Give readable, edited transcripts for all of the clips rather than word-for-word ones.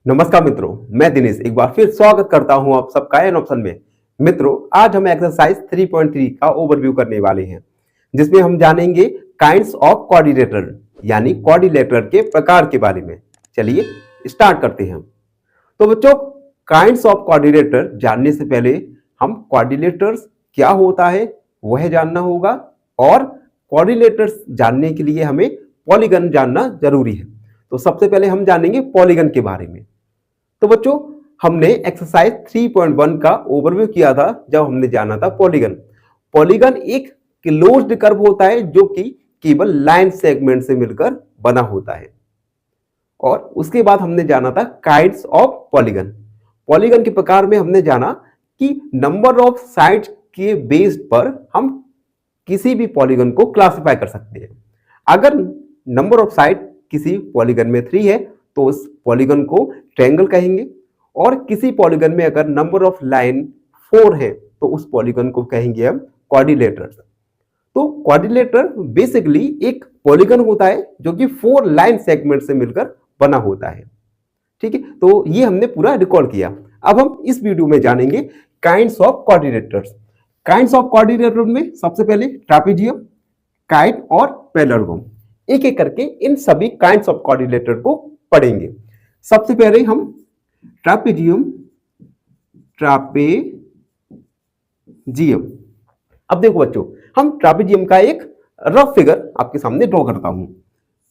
नमस्कार मित्रों, मैं दिनेश एक बार फिर स्वागत करता हूं आप सबका एन ऑप्शन में। मित्रों, आज हम एक्सरसाइज 3.3 का ओवरव्यू करने वाले हैं, जिसमें हम जानेंगे काइंड्स ऑफ कोऑर्डिनेटर यानी कोऑर्डिनेटर के प्रकार के बारे में। चलिए स्टार्ट करते हैं। तो बच्चों, काइंड्स ऑफ कोऑर्डिनेटर जानने से पहले हम कोऑर्डिनेटर्स क्या होता है वह जानना होगा, और कोऑर्डिनेटर्स जानने के लिए हमें पॉलीगन जानना जरूरी है। तो सबसे पहले हम जानेंगे पॉलीगन के बारे में। तो बच्चों, हमने एक्सरसाइज 3.1 का ओवरव्यू किया था जब हमने जाना था पॉलीगन। पॉलीगन एक क्लोज्ड कर्व होता है जो कि केवल लाइन सेगमेंट से मिलकर बना होता है। और उसके बाद हमने जाना था काइंड्स ऑफ पॉलीगन। पॉलीगन के प्रकार में हमने जाना कि नंबर ऑफ साइड्स के बेस पर हम किसी भी पॉलीगन को क्लासिफाई कर सकते हैं। अगर नंबर ऑफ साइड किसी पॉलीगन में 3 है तो उस पॉलीगन को ट्रायंगल कहेंगे, और किसी पॉलीगन में अगर नंबर ऑफ लाइन 4 है तो उस पॉलीगन को कहेंगे हम क्वाड्रिलेटर्स। तो क्वाड्रिलेटर बेसिकली एक पॉलीगन होता है जो कि 4 लाइन सेगमेंट से मिलकर बना होता है। ठीक है, तो ये हमने पूरा रिकॉर्ड किया। अब हम इस वीडियो में जानेंगे kinds of coordinators. Kinds of coordinator में सबसे पहले ट्रापेजियम, काइट और पैरेललोग्राम। एक एक करके इन सभी काइंड्स ऑफ कोऑर्डिनेटर को पढ़ेंगे। सबसे पहले हम ट्रापेजियम। अब देखो बच्चों, हम ट्रापेजियम का एक रफ फिगर आपके सामने ड्रॉ करता हूं।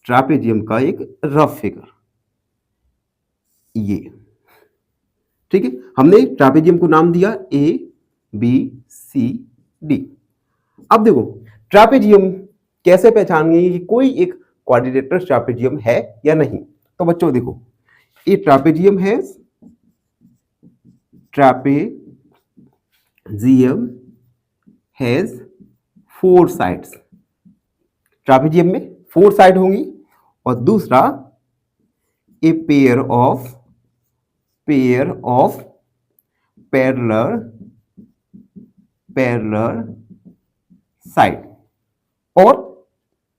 ट्रापेजियम का एक रफ फिगर ये, ठीक है। हमने ट्रापेजियम को नाम दिया ABCD। अब देखो ट्रापेजियम कैसे पहचानेंगे कि कोई एक कोऑर्डिनेटर ट्रापेजियम है या नहीं। तो बच्चों देखो, ये ट्रापेजियम हैज 4 साइड्स। ट्रापेजियम में 4 साइड होंगी। और दूसरा, a pair of parallel side, और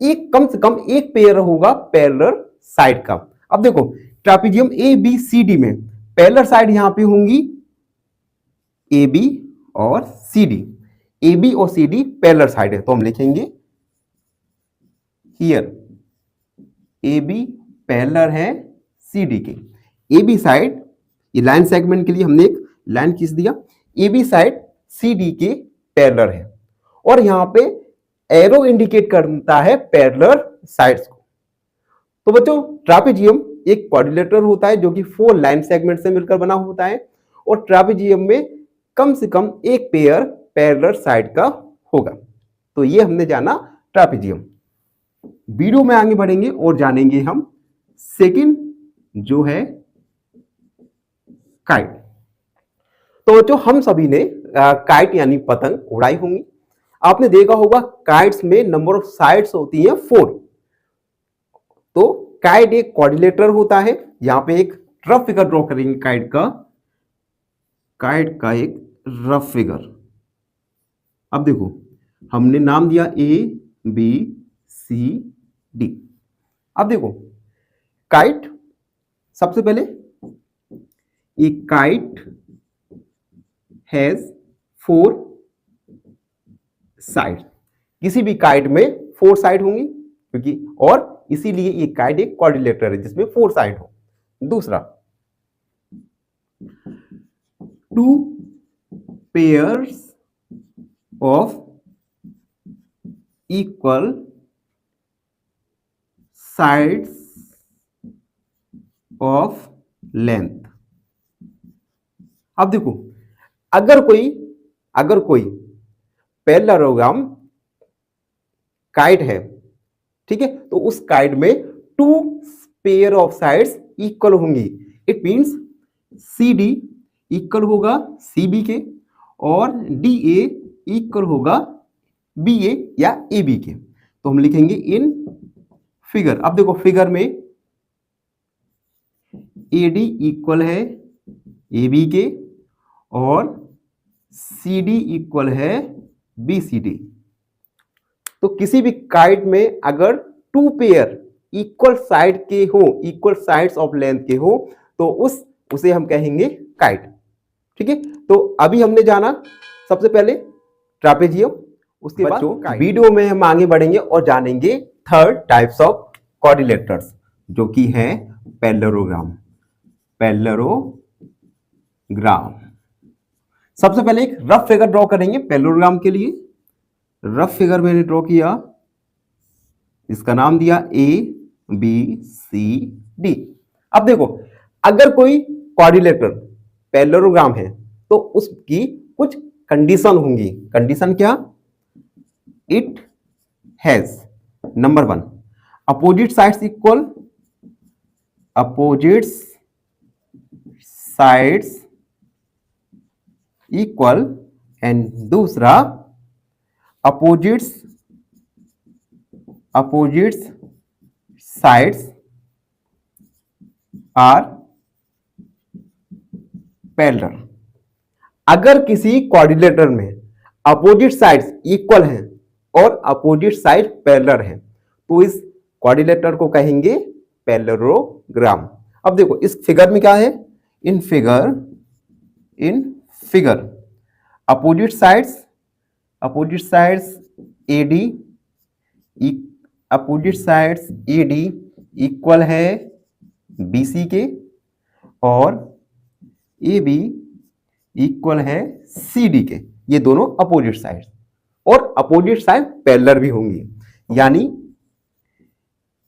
एक कम से कम एक पेयर होगा पैरेलल साइड का। अब देखो ट्रापेजियम ABCD में पैरेलल साइड यहां पे होंगी AB और CD। AB और CD पैरेलल साइड है, तो हम लिखेंगे हियर AB पैरेलल है CD के। AB साइड, ये लाइन सेगमेंट के लिए हमने एक लाइन खींच दिया। AB साइड CD के पैरेलल है, और यहां पे एरो इंडिकेट करता है पैरेलल साइड्स को। तो बच्चों, ट्रापेजियम एक कोऑर्डिनेटर होता है जो कि 4 लाइन सेगमेंट से मिलकर बना होता है, और ट्रापेजियम में कम से कम एक पेयर पैरेलल साइड का होगा। तो ये हमने जाना ट्रापेजियम। वीडियो में आगे बढ़ेंगे और जानेंगे हम सेकंड जो है काइट। तो बच्चों, हम सभी ने काइट यानी पतंग उड़ाई होंगी। आपने देखा होगा काइट्स में नंबर ऑफ साइड्स होती है 4। तो काइट एक कोऑर्डिनेटर होता है। यहां पे एक रफ फिगर ड्रॉ करेंगे काइट का एक रफ फिगर। अब देखो, हमने नाम दिया ABCD। अब देखो काइट, सबसे पहले ये काइट हैज 4 साइड। किसी भी काइट में 4 साइड होंगी, क्योंकि और इसीलिए ये काइट एक कोऑर्डिनेटर है जिसमें 4 साइड हो। दूसरा, 2 pairs of equal sides of length. अब देखो, अगर कोई पैरेललोग्राम काइट है, ठीक है, तो उस काइट में 2 पेयर ऑफ साइड्स इक्वल होंगी। इट मींस CD इक्वल होगा CB के, और DA इक्वल होगा BA या AB के। तो हम लिखेंगे इन फिगर। अब देखो फिगर में AD इक्वल है AB के, और CD इक्वल है BCD। तो किसी भी काइट में अगर 2 पेयर इक्वल साइड के हो, इक्वल साइड्स ऑफ लेंथ के हो, तो उसे हम कहेंगे काइट। ठीक है, तो अभी हमने जाना सबसे पहले ट्रापेजियम, उसके बाद वीडियो में हम आगे बढ़ेंगे और जानेंगे थर्ड टाइप्स ऑफ क्वाड्रिलेटर्स जो कि है पैरेललोग्राम। पैरेललोग्राम सबसे पहले एक रफ फिगर ड्रॉ करेंगे पैरेललोग्राम के लिए। रफ फिगर मैंने ड्रॉ किया, इसका नाम दिया ABCD। अब देखो, अगर कोई क्वाड्रिलेटर पैरेललोग्राम है तो उसकी कुछ कंडीशन होंगी। कंडीशन क्या? It has number 1 opposite sides equal, opposite sides equal, and दूसरा अपोजिट्स साइड्स आर पैरेलल। अगर किसी क्वाड्रिलेटर में अपोजिट साइड्स इक्वल हैं और अपोजिट साइड पैरेलल हैं तो इस क्वाड्रिलेटर को कहेंगे पैरेललोग्राम। अब देखो इस फिगर में क्या है? In figure opposite sides AD equal है BC के और AB इक्वल है CD के। ये दोनों अपोजिट साइड्स, और अपोजिट साइड पैरेलल भी होंगी, यानी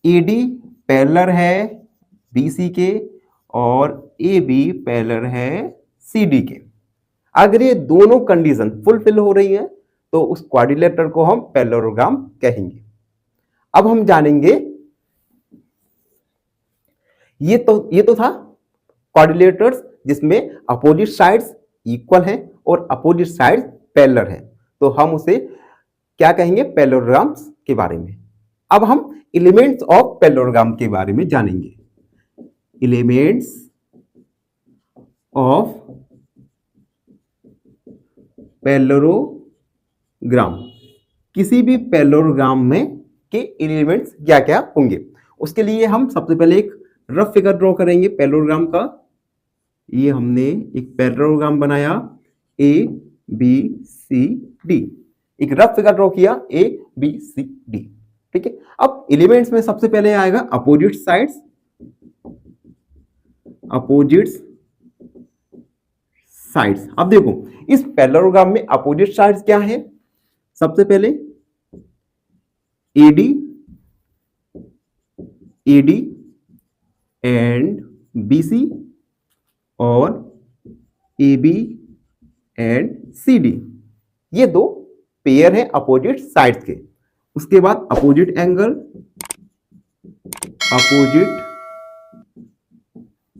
AD पैरेलल है BC के और AB पैरेलल है CD के। अगर ये दोनों कंडीशन फुलफिल हो रही हैं तो उस क्वाड्रिलेटर को हम पैरेललोग्राम कहेंगे। अब हम जानेंगे, ये तो था क्वाड्रिलेटर्स जिसमें अपोजिट साइड्स इक्वल हैं और अपोजिट साइड्स पैरेलल हैं, तो हम उसे क्या कहेंगे? पैरेललोग्राम्स के बारे में। अब हम एलिमेंट्स ऑफ पैरेललोग्राम के बारे में जानेंगे। एलिमेंट्स ऑफ पैरेललोग्राम, किसी भी पैरेललोग्राम में के एलिमेंट्स क्या क्या होंगे, उसके लिए हम सबसे पहले एक रफ फिगर ड्रॉ करेंगे पैरेललोग्राम का। ये हमने एक पैरेललोग्राम बनाया ABCD, एक रफ फिगर ड्रॉ किया ABCD। ठीक है, अब एलिमेंट्स में सबसे पहले आएगा अपोजिट साइड्स। अब देखो इस पैरेललोग्राम में अपोजिट साइड्स क्या है? सबसे पहले AD एंड BC और AB एंड CD, ये दो पेयर है अपोजिट साइड्स के। उसके बाद अपोजिट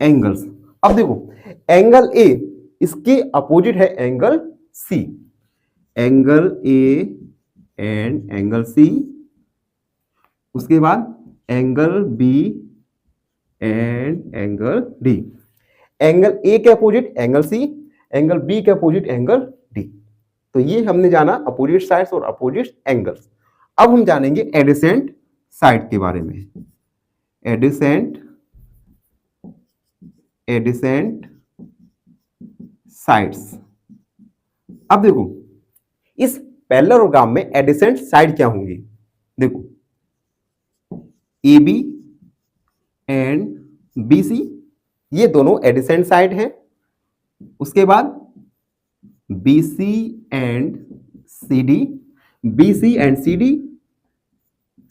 एंगल्स। अब देखो एंगल A, इसके अपोजिट है angle C, angle A and angle C। उसके बाद angle B and angle D, angle A के opposite angle C, angle B के अपोजिट एंगल D। तो ये हमने जाना अपोजिट साइड्स और अपोजिट एंगल्स। अब हम जानेंगे एडिसेंट साइड के बारे में। एडिसेंट साइड्स। अब देखो इस पैरेललोग्राम में एडिसेंट साइड क्या होंगी? देखो AB एंड BC, ये दोनों एडिसेंट साइड हैं। उसके बाद BC and CD, BC and CD,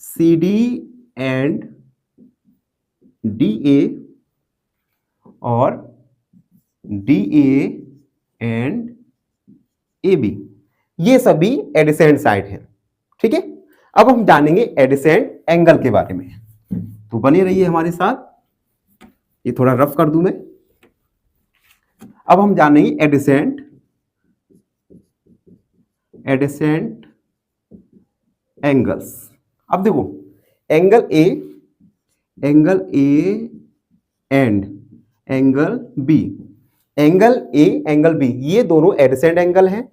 CD and DA और DA एंड AB, ये सभी एडिसेंट साइड हैं। ठीक है, अब हम जानेंगे एडिसेंट एंगल के बारे में, तो बने रहिए हमारे साथ। ये थोड़ा रफ कर दूं मैं। अब हम जानेंगे एडिसेंट एंगल्स। अब देखो angle A and angle B, angle A angle B, ये दोनों एडिसेंट एंगल हैं।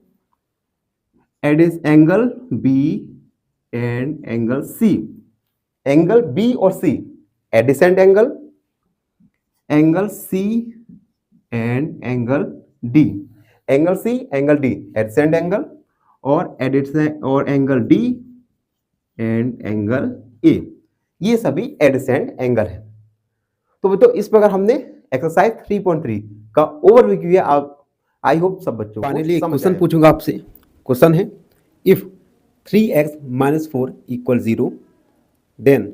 Angle B and angle C, angle B और C adjacent angle, angle C and angle D. Angle C angle D adjacent angle, और angle D and angle A, ये सभी AdSense angle है। तो इस प्रकार हमने एक्सरसाइज 3.3 का ओवरव्यू किया। आप आई होप सब बच्चों को फाइनली एक क्वेश्चन पूछूंगा आपसे। क्वेश्चन है if 3x - 4 = 0 then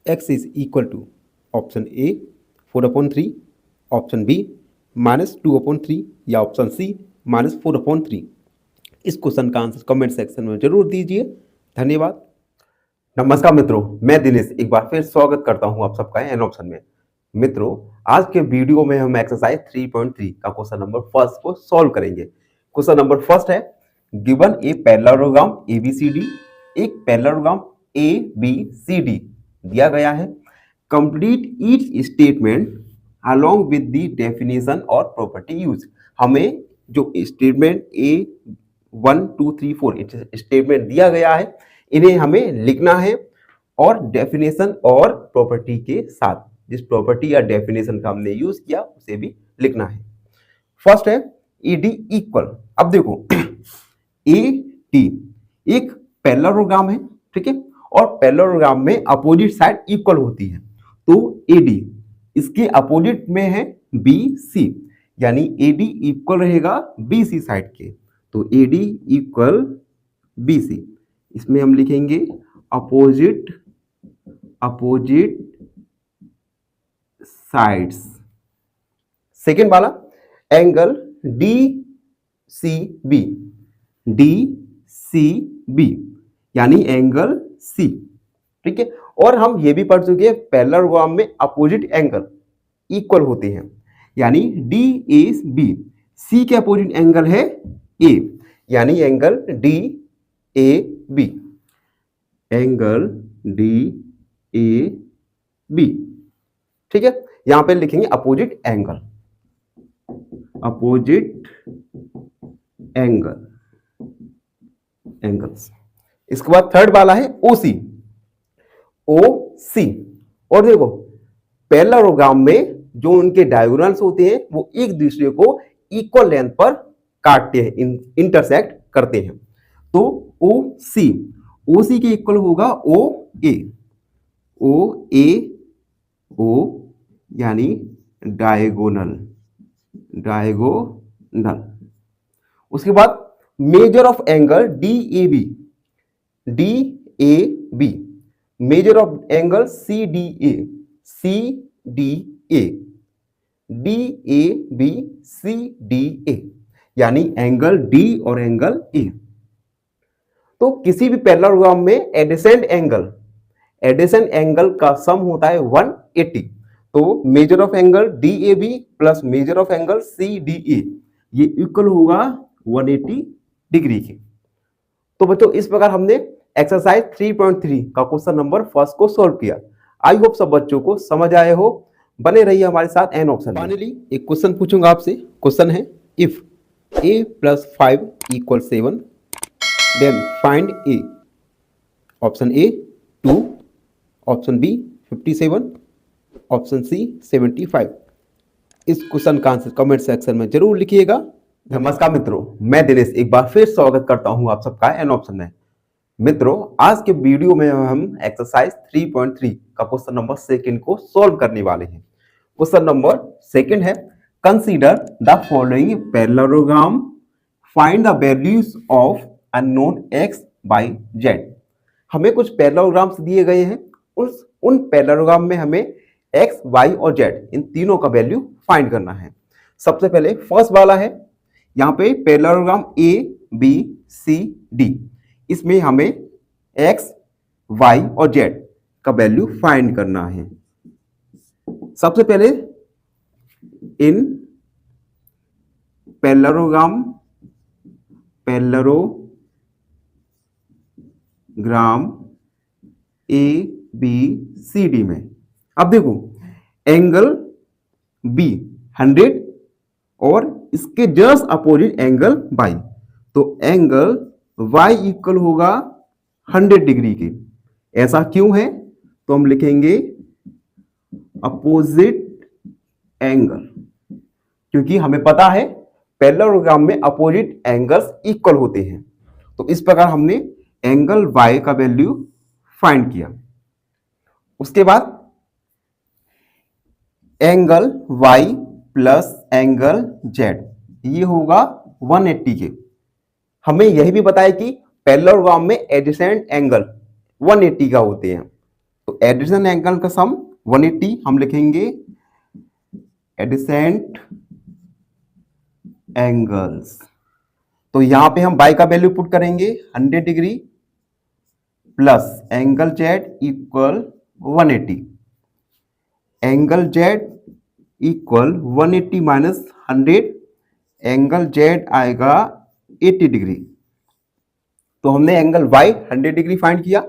x is equal to option A 4/3, option B -2/3 या ऑप्शन सी -4/3। इस क्वेश्चन का आंसर कमेंट सेक्शन में जरूर दीजिए। धन्यवाद। नमस्कार मित्रों, मैं दिनेश एक बार फिर स्वागत करता हूं आप सबका एन ऑप्शन में। मित्रों, आज के वीडियो में हम एक्सरसाइज 3.3 का क्वेश्चन नंबर फर्स्ट को सॉल्व करेंगे। क्वेश्चन नंबर फर्स्ट है गिवन ए पैरेललोग्राम ABCD, एक पैरेललोग्राम ABCD दिया गया है। Complete each statement along with the definition और प्रॉपर्टी यूज। हमें जो स्टेटमेंट A1 2 3 4 स्टेटमेंट दिया गया है, इन्हें हमें लिखना है और डेफिनेशन और प्रॉपर्टी के साथ, जिस प्रॉपर्टी या डेफिनेशन का हमने यूज किया उसे भी लिखना है। फर्स्ट है ED इक्वल। अब देखो AD एक पैरेललोग्राम है, ठीक है, और पैरेललोग्राम में अपोजिट साइड इक्वल होती है। तो AD इसके अपोजिट में है BC, यानी AD इक्वल रहेगा BC साइड के। तो AD इक्वल BC, इसमें हम लिखेंगे अपोजिट साइड्स। सेकेंड वाला एंगल DCB यानी एंगल C, ठीक है। और हम ये भी पढ़ चुके हैं पैरेललोग्राम में अपोजिट एंगल इक्वल होते हैं, यानी DAB, C के अपोजिट एंगल है A, यानी एंगल DAB, एंगल DAB, ठीक है। यहां पे लिखेंगे अपोजिट एंगल, एंगल्स। इसके बाद थर्ड वाला है OC। और देखो पैरेललोग्राम में जो उनके डायगोनल्स होते हैं वो एक दूसरे को इक्वल लेंथ पर काटते हैं, इंटरसेक्ट करते हैं। तो OC के इक्वल होगा OA, यानी डायगोनल। उसके बाद major of angle DAB, major of angle CDA, DAB यानी एंगल D और एंगल A। तो किसी भी पैरेललोग्राम में एडजेसेंट एंगल का सम होता है 180। तो major of angle DAB plus major of angle CDA ये इक्वल होगा 180 डिग्री के। तो बच्चों, इस प्रकार हमने एक्सरसाइज 3.3 का क्वेश्चन नंबर फर्स्ट को सॉल्व किया। आई होप सब बच्चों को समझ आए हो। बने रहिए हमारे साथ एन ऑप्शन। फाइनली एक क्वेश्चन पूछूंगा आपसे। क्वेश्चन है if A + 5 = 7 then find A। Option A 2, option B 57, option C 75। इस क्वेश्चन का आंसर कमेंट सेक्शन में जरूर लिखिएगा। नमस्कार मित्रों, मैं दिनेश एक बार फिर स्वागत करता हूं आप सबका एन ऑप्शन में। मित्रों, आज के वीडियो में हम एक्सरसाइज 3.3 का क्वेश्चन नंबर सेकंड को सॉल्व करने वाले हैं। क्वेश्चन नंबर सेकंड है consider the following parallelogram, find the values of unknown x, y, z। हमें कुछ पैरेललोग्राम्स दिए गए हैं, उन पैरेललोग्राम में हमें x, y और z इन तीनों का वैल्यू फाइंड करना है। सबसे पहले फर्स्ट वाला है, यहाँ पे पैरेललोग्राम ABCD, इसमें हमें x, y और z का वैल्यू फाइंड करना है। सबसे पहले इन पैरेललोग्राम ABCD में अब देखो एंगल B 100 और इसके जस्ट अपोजिट एंगल Y, तो एंगल Y इक्वल होगा 100 डिग्री के। ऐसा क्यों है? तो हम लिखेंगे अपोजिट एंगल, क्योंकि हमें पता है पैरेललोग्राम में अपोजिट एंगल्स इक्वल होते हैं। तो इस प्रकार हमने एंगल y का वैल्यू फाइंड किया। उसके बाद angle y plus angle z ये होगा 180 के। हमें यही भी पता है कि पैरेललोग्राम में एडजेसेंट एंगल 180 का होते हैं। तो एडजेसेंट एंगल का सम 180 हम लिखेंगे एडजेसेंट एंगल्स। तो यहां पे हम y का वैल्यू पुट करेंगे 100 degree plus angle z equal 180। Angle z equal 180 minus 100, angle z आएगा 80 डिग्री। तो हमने एंगल y 100 डिग्री फाइंड किया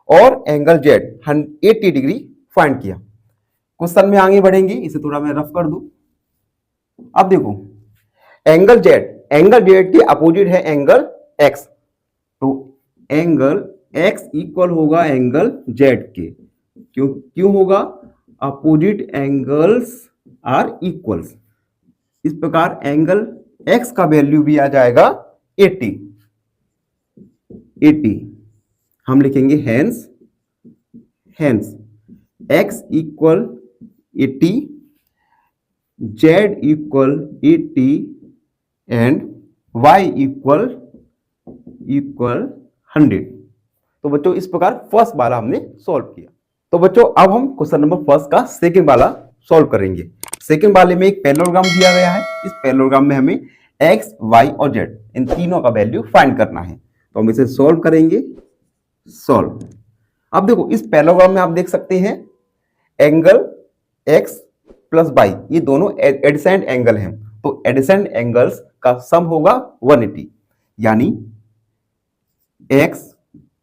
और एंगल z 80 डिग्री फाइंड किया। क्वेश्चन में आगे बढ़ेंगे, इसे थोड़ा मैं रफ कर दूं। अब देखो एंगल z के अपोजिट है एंगल x। तो एंगल x इक्वल होगा एंगल z के। क्यों होगा? Opposite angles are equals. इस प्रकार एंगल x का वैल्यू भी आ जाएगा 80। हम लिखेंगे hence x equal 80, z equal 80 and y equal 100। तो बच्चों इस प्रकार फर्स्ट वाला हमने सॉल्व किया। तो बच्चों अब हम क्वेश्चन नंबर फर्स्ट का सेकंड वाला सॉल्व करेंगे। सेकंड वाले में एक पैरेललोग्राम दिया गया है। इस पैरेललोग्राम में हमें x, y और z इन तीनों का वैल्यू फाइंड करना है। तो हम इसे सॉल्व करेंगे। सॉल्व। अब देखो इस पैरेललोग्राम में आप देख सकते हैं एंगल x प्लस y ये दोनों एडजेसेंट एंगल हैं। तो एडजेसेंट एंगल्स का सम होगा 180, यानी x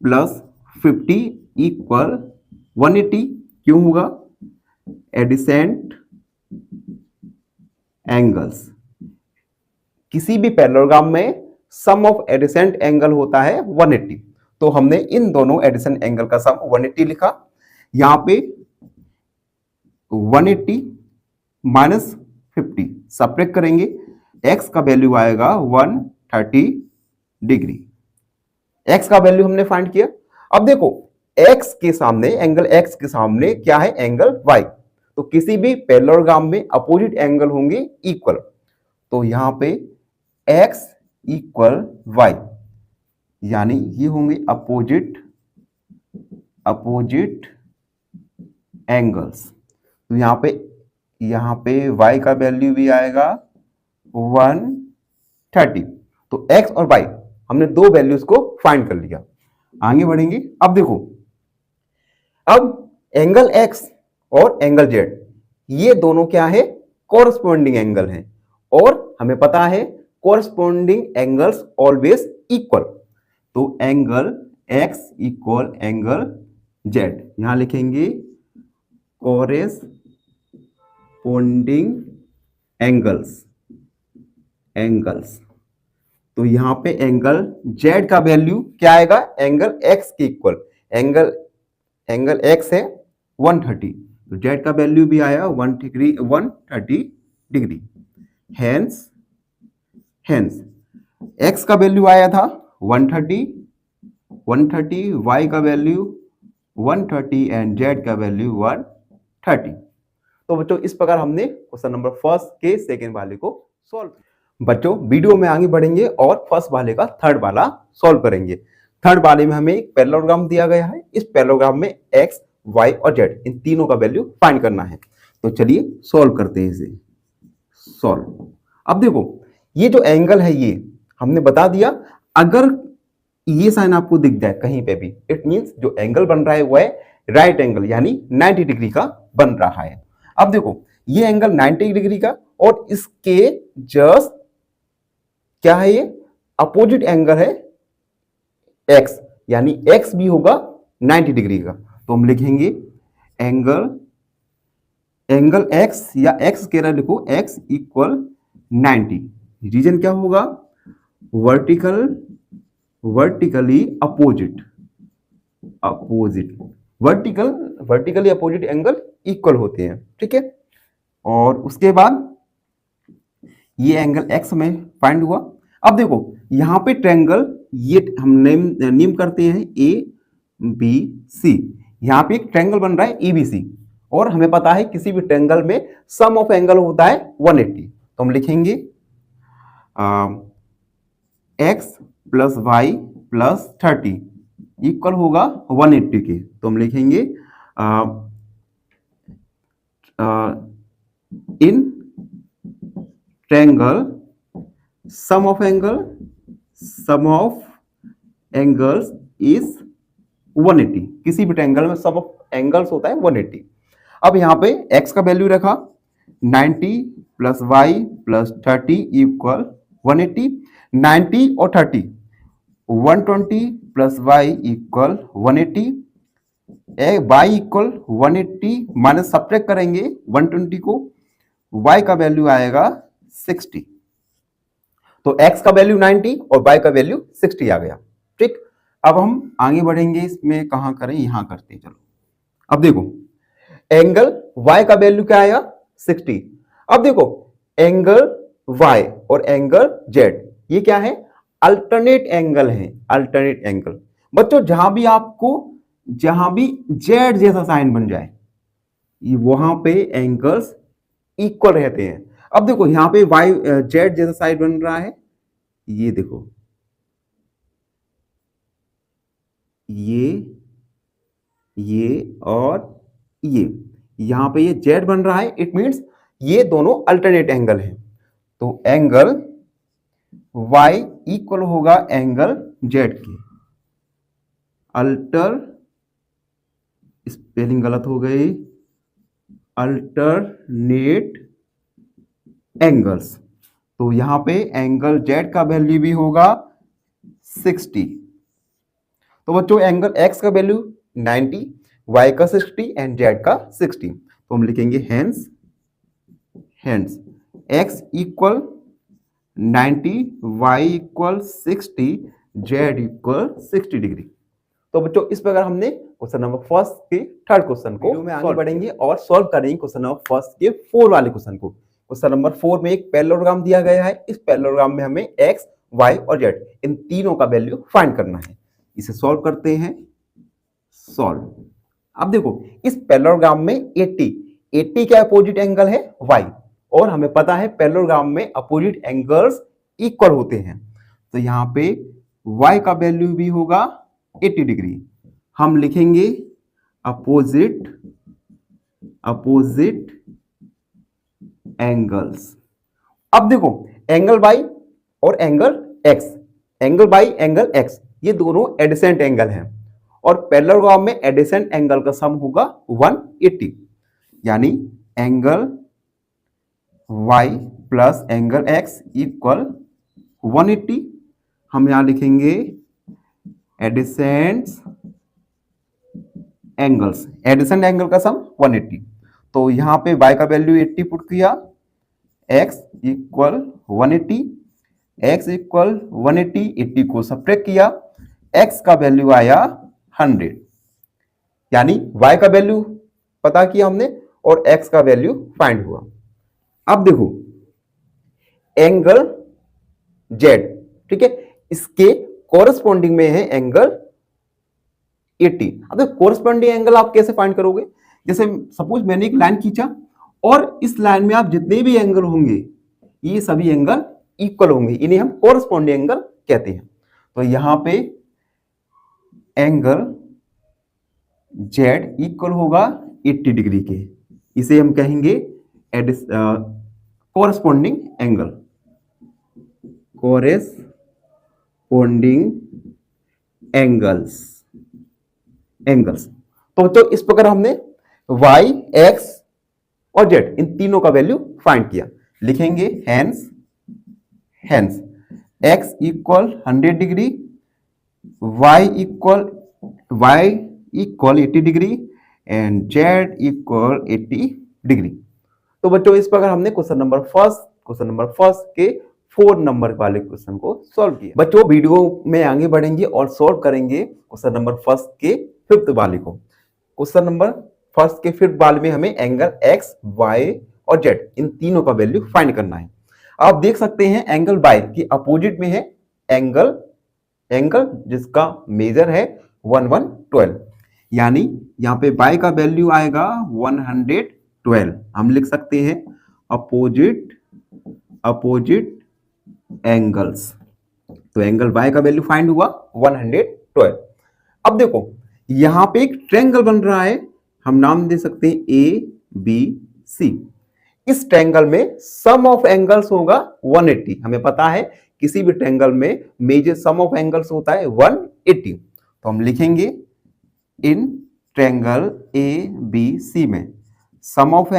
प्लस 50 इक्वल 180। क्यों होगा? Adjacent angles. किसी भी पैरेललोग्राम में सम ऑफ एडजेसेंट एंगल होता है 180। तो हमने इन दोनों एडजेसेंट एंगल का सम 180 लिखा। यहां पे 180 माइनस 50 सब्ट्रैक्ट करेंगे, x का वैल्यू आएगा 130 डिग्री। x का वैल्यू हमने फाइंड किया। अब देखो x के सामने एंगल x के सामने क्या है? Angle y। तो किसी भी पैरेललोग्राम में अपोजिट एंगल होंगे इक्वल। तो यहां पे x इक्वल y, यानी ये होंगे अपोजिट एंगल्स। तो यहां पे y का वैल्यू भी आएगा 130। तो x और y हमने दो वैल्यूज को फाइंड कर लिया। आगे बढ़ेंगे। अब देखो अब एंगल x और एंगल z ये दोनों क्या है? कोरस्पॉन्डिंग एंगल हैं। और हमें पता है कोरस्पॉन्डिंग एंगल्स ऑलवेज इक्वल। तो angle x equal angle z, यहां लिखेंगे कोरस्पॉन्डिंग एंगल्स। तो यहां पे एंगल z का वैल्यू क्या आएगा? एंगल x के इक्वल। एंगल x है 130, तो z का वैल्यू भी आया 130 डिग्री। हेंस x का वैल्यू आया था 130, y का वैल्यू 130 एंड z का वैल्यू 130। तो बच्चों इस प्रकार हमने क्वेश्चन नंबर फर्स्ट के सेकेंड वाले को सॉल्व। बच्चों वीडियो में आगे बढ़ेंगे और फर्स्ट वाले का थर्ड वाला सॉल्व करेंगे। थर्ड वाले में हमें एक पैरेललोग्राम दिया गया है। इस पैरेललोग्राम में x, y और z इन तीनों का वैल्यू फाइंड करना है। तो चलिए सॉल्व करते हैं इसे। सॉल्व। अब देखो ये जो एंगल है ये हमने बता दिया, अगर ये साइन आपको दिख जाए कहीं पे भी, इट मींस जो एंगल बन रहा है वो है राइट एंगल, यानी 90 डिग्री का बन रहा है। अब देखो ये एंगल 90 डिग्री का और इसके जस्ट क्या है? ये अपोजिट एंगल है x, यानी x भी होगा 90 डिग्री का। तो हम लिखेंगे एंगल x या x कह रहा लिखो x इक्वल 90। रीजन क्या होगा? Vertically opposite. Vertically opposite angle equal होते हैं। ठीक है। और उसके बाद ये एंगल x में फाइंड हुआ। अब देखो यहाँ पे ट्रायंगल ये हम नेम करते हैं ए बी सी। यहाँ पे एक ट्रायंगल बन रहा है ABC और हमें पता है किसी भी ट्रायंगल में सम ऑफ एंगल होता है 180। तो हम लिखेंगे x plus y plus 30 equal होगा 180 के। तो हम लिखेंगे in triangle sum of angles is 180। किसी भी ट्रायंगल में सम ऑफ एंगल्स होता है 180। अब यहाँ पे x का वैल्यू रखा 90 प्लस वाई प्लस 30 इक्वल 180। 90 और 30 120 plus y equal 180। Y equal 180 minus subtract करेंगे 120 को, y का वैल्यू आएगा 60। तो x का वैल्यू 90 और y का वैल्यू 60 आ गया। ठीक, अब हम आगे बढ़ेंगे, इसमें कहां करें, यहां करते हैं। चलो अब देखो एंगल y का वैल्यू क्या आया 60। अब देखो एंगल y और एंगल z ये क्या है, अल्टरनेट एंगल है। अल्टरनेट एंगल बच्चों जहां भी z जैसा साइन बन जाए वहां पे एंगल्स इक्वल रहते हैं। अब देखो यहां पे y z जैसा साइन बन रहा है, ये देखो ये और ये, यहां पे ये z बन रहा है, इट मींस ये दोनों अल्टरनेट एंगल हैं। तो एंगल y इक्वल होगा एंगल z के। स्पेलिंग गलत हो गई, अल्टरनेट एंगल्स। तो यहां पे एंगल z का वैल्यू भी होगा 60। तो बच्चों एंगल x का वैल्यू 90, y का 60 एंड z का 60। तो हम लिखेंगे hence x equal 90, y equal 60, z equal 60 degree. तो बच्चों इस प्रकार हमने क्वेश्चन नंबर फर्स्ट के थर्ड क्वेश्चन को में आगे बढ़ेंगे और सॉल्व करेंगे क्वेश्चन नंबर फर्स्ट के 4 वाले क्वेश्चन को। क्वेश्चन नंबर 4 में एक पैरेललोग्राम दिया गया है। इस पैरेललोग्राम में हमें x, y और z इन तीनों का वैल्यू फाइंड करना है। इसे सॉल्व करते हैं। सॉल्व। अब देखो इस पैरेललोग्राम में 80 का अपोजिट एंगल है y और हमें पता है पैरेललोग्राम में अपोजिट एंगल्स इक्वल होते हैं। तो यहाँ पे y का वैल्यू भी होगा 80 डिग्री। हम लिखेंगे अपोजिट एंगल्स। अब देखो एंगल y और एंगल x, ये दोनों एडिसेंट एंगल हैं और पैरेललोग्राम में एडिसेंट एंगल का सम होगा 180। यानी angle y plus angle x equal 180। हम यहां लिखेंगे एडिसेंट एंगल का सम 180। तो यहां पे y का वैल्यू 80 पुट किया, x इक्वल 180, x इक्वल 180, 80 को सब्ट्रैक्ट किया, x का वैल्यू आया 100। यानी y का वैल्यू पता किया हमने और x का वैल्यू फाइंड हुआ। अब देखो एंगल z, ठीक है, इसके कोरस्पॉन्डिंग में है एंगल 80। अब कोरस्पॉन्डिंग एंगल आप कैसे फाइंड करोगे, जैसे सपोज मैंने एक लाइन खींचा और इस लाइन में आप जितने भी एंगल होंगे ये सभी एंगल इक्वल होंगे, इन्हें हम कोरस्पॉन्डिंग एंगल कहते हैं। तो यहां पे एंगल z इक्वल होगा 80 डिग्री के, इसे हम कहेंगे कोरस्पॉन्डिंग एंगल्स। तो इस प्रकार हमने y, x और z इन तीनों का वैल्यू फाइंड किया। लिखेंगे hence x equal 100 degree, y equal 80 degree and z equal 80 degree. तो बच्चों इस प्रकार हमने क्वेश्चन नंबर फर्स्ट के 4 नंबर वाले क्वेश्चन को सॉल्व किया। बच्चों वीडियो में आगे बढ़ेंगे और सॉल्व करेंगे क्वेश्चन नंबर फर्स्ट के 5th वाले को। क्वेश्चन नंबर फर्स्ट के 5th वाले में हमें एंगल x, y और जेड, इन तीनों का वैल्यू फाइंड करना है। आप देख सकते हैं एंगल बाय की अपोजिट में है एंगल जिसका मेजर है 1112, यानी यहाँ पे बाय का वैल्यू आएगा 112। हम लिख सकते हैं अपोजिट एंगल्स। तो एंगल बाय का वैल्यू फाइंड हुआ 112। अब देखो यहां पे एक ट्रायंगल बन रहा है, हम नाम दे सकते हैं ए बी सी। इस ट्रायंगल में सम ऑफ एंगल्स होगा 180। हमें पता है किसी भी ट्रायंगल में मेजर सम ऑफ एंगल्स होता है 180। तो हम लिखेंगे in triangle A B C में sum of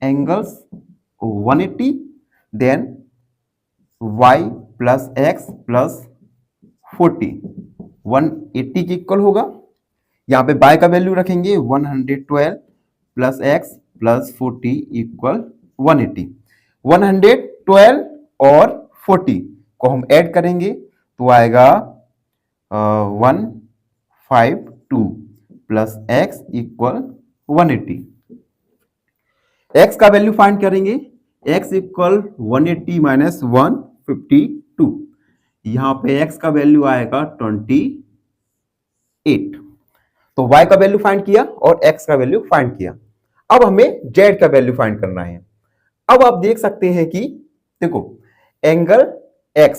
angles 180, then y plus x plus 40 180 के इक्वल होगा। यहां पे y का वैल्यू रखेंगे 112 प्लस एक्स प्लस 40 इक्वल 180। 112 और 40 को हम ऐड करेंगे तो आएगा 152 प्लस एक्स इक्वल 180। x का वैल्यू फाइंड करेंगे, x इक्वल 180 माइनस 152। यहां पे x का वैल्यू आएगा 28। तो y का वैल्यू फाइंड किया और x का वैल्यू फाइंड किया। अब हमें z का वैल्यू फाइंड करना है। अब आप देख सकते हैं कि देखो एंगल x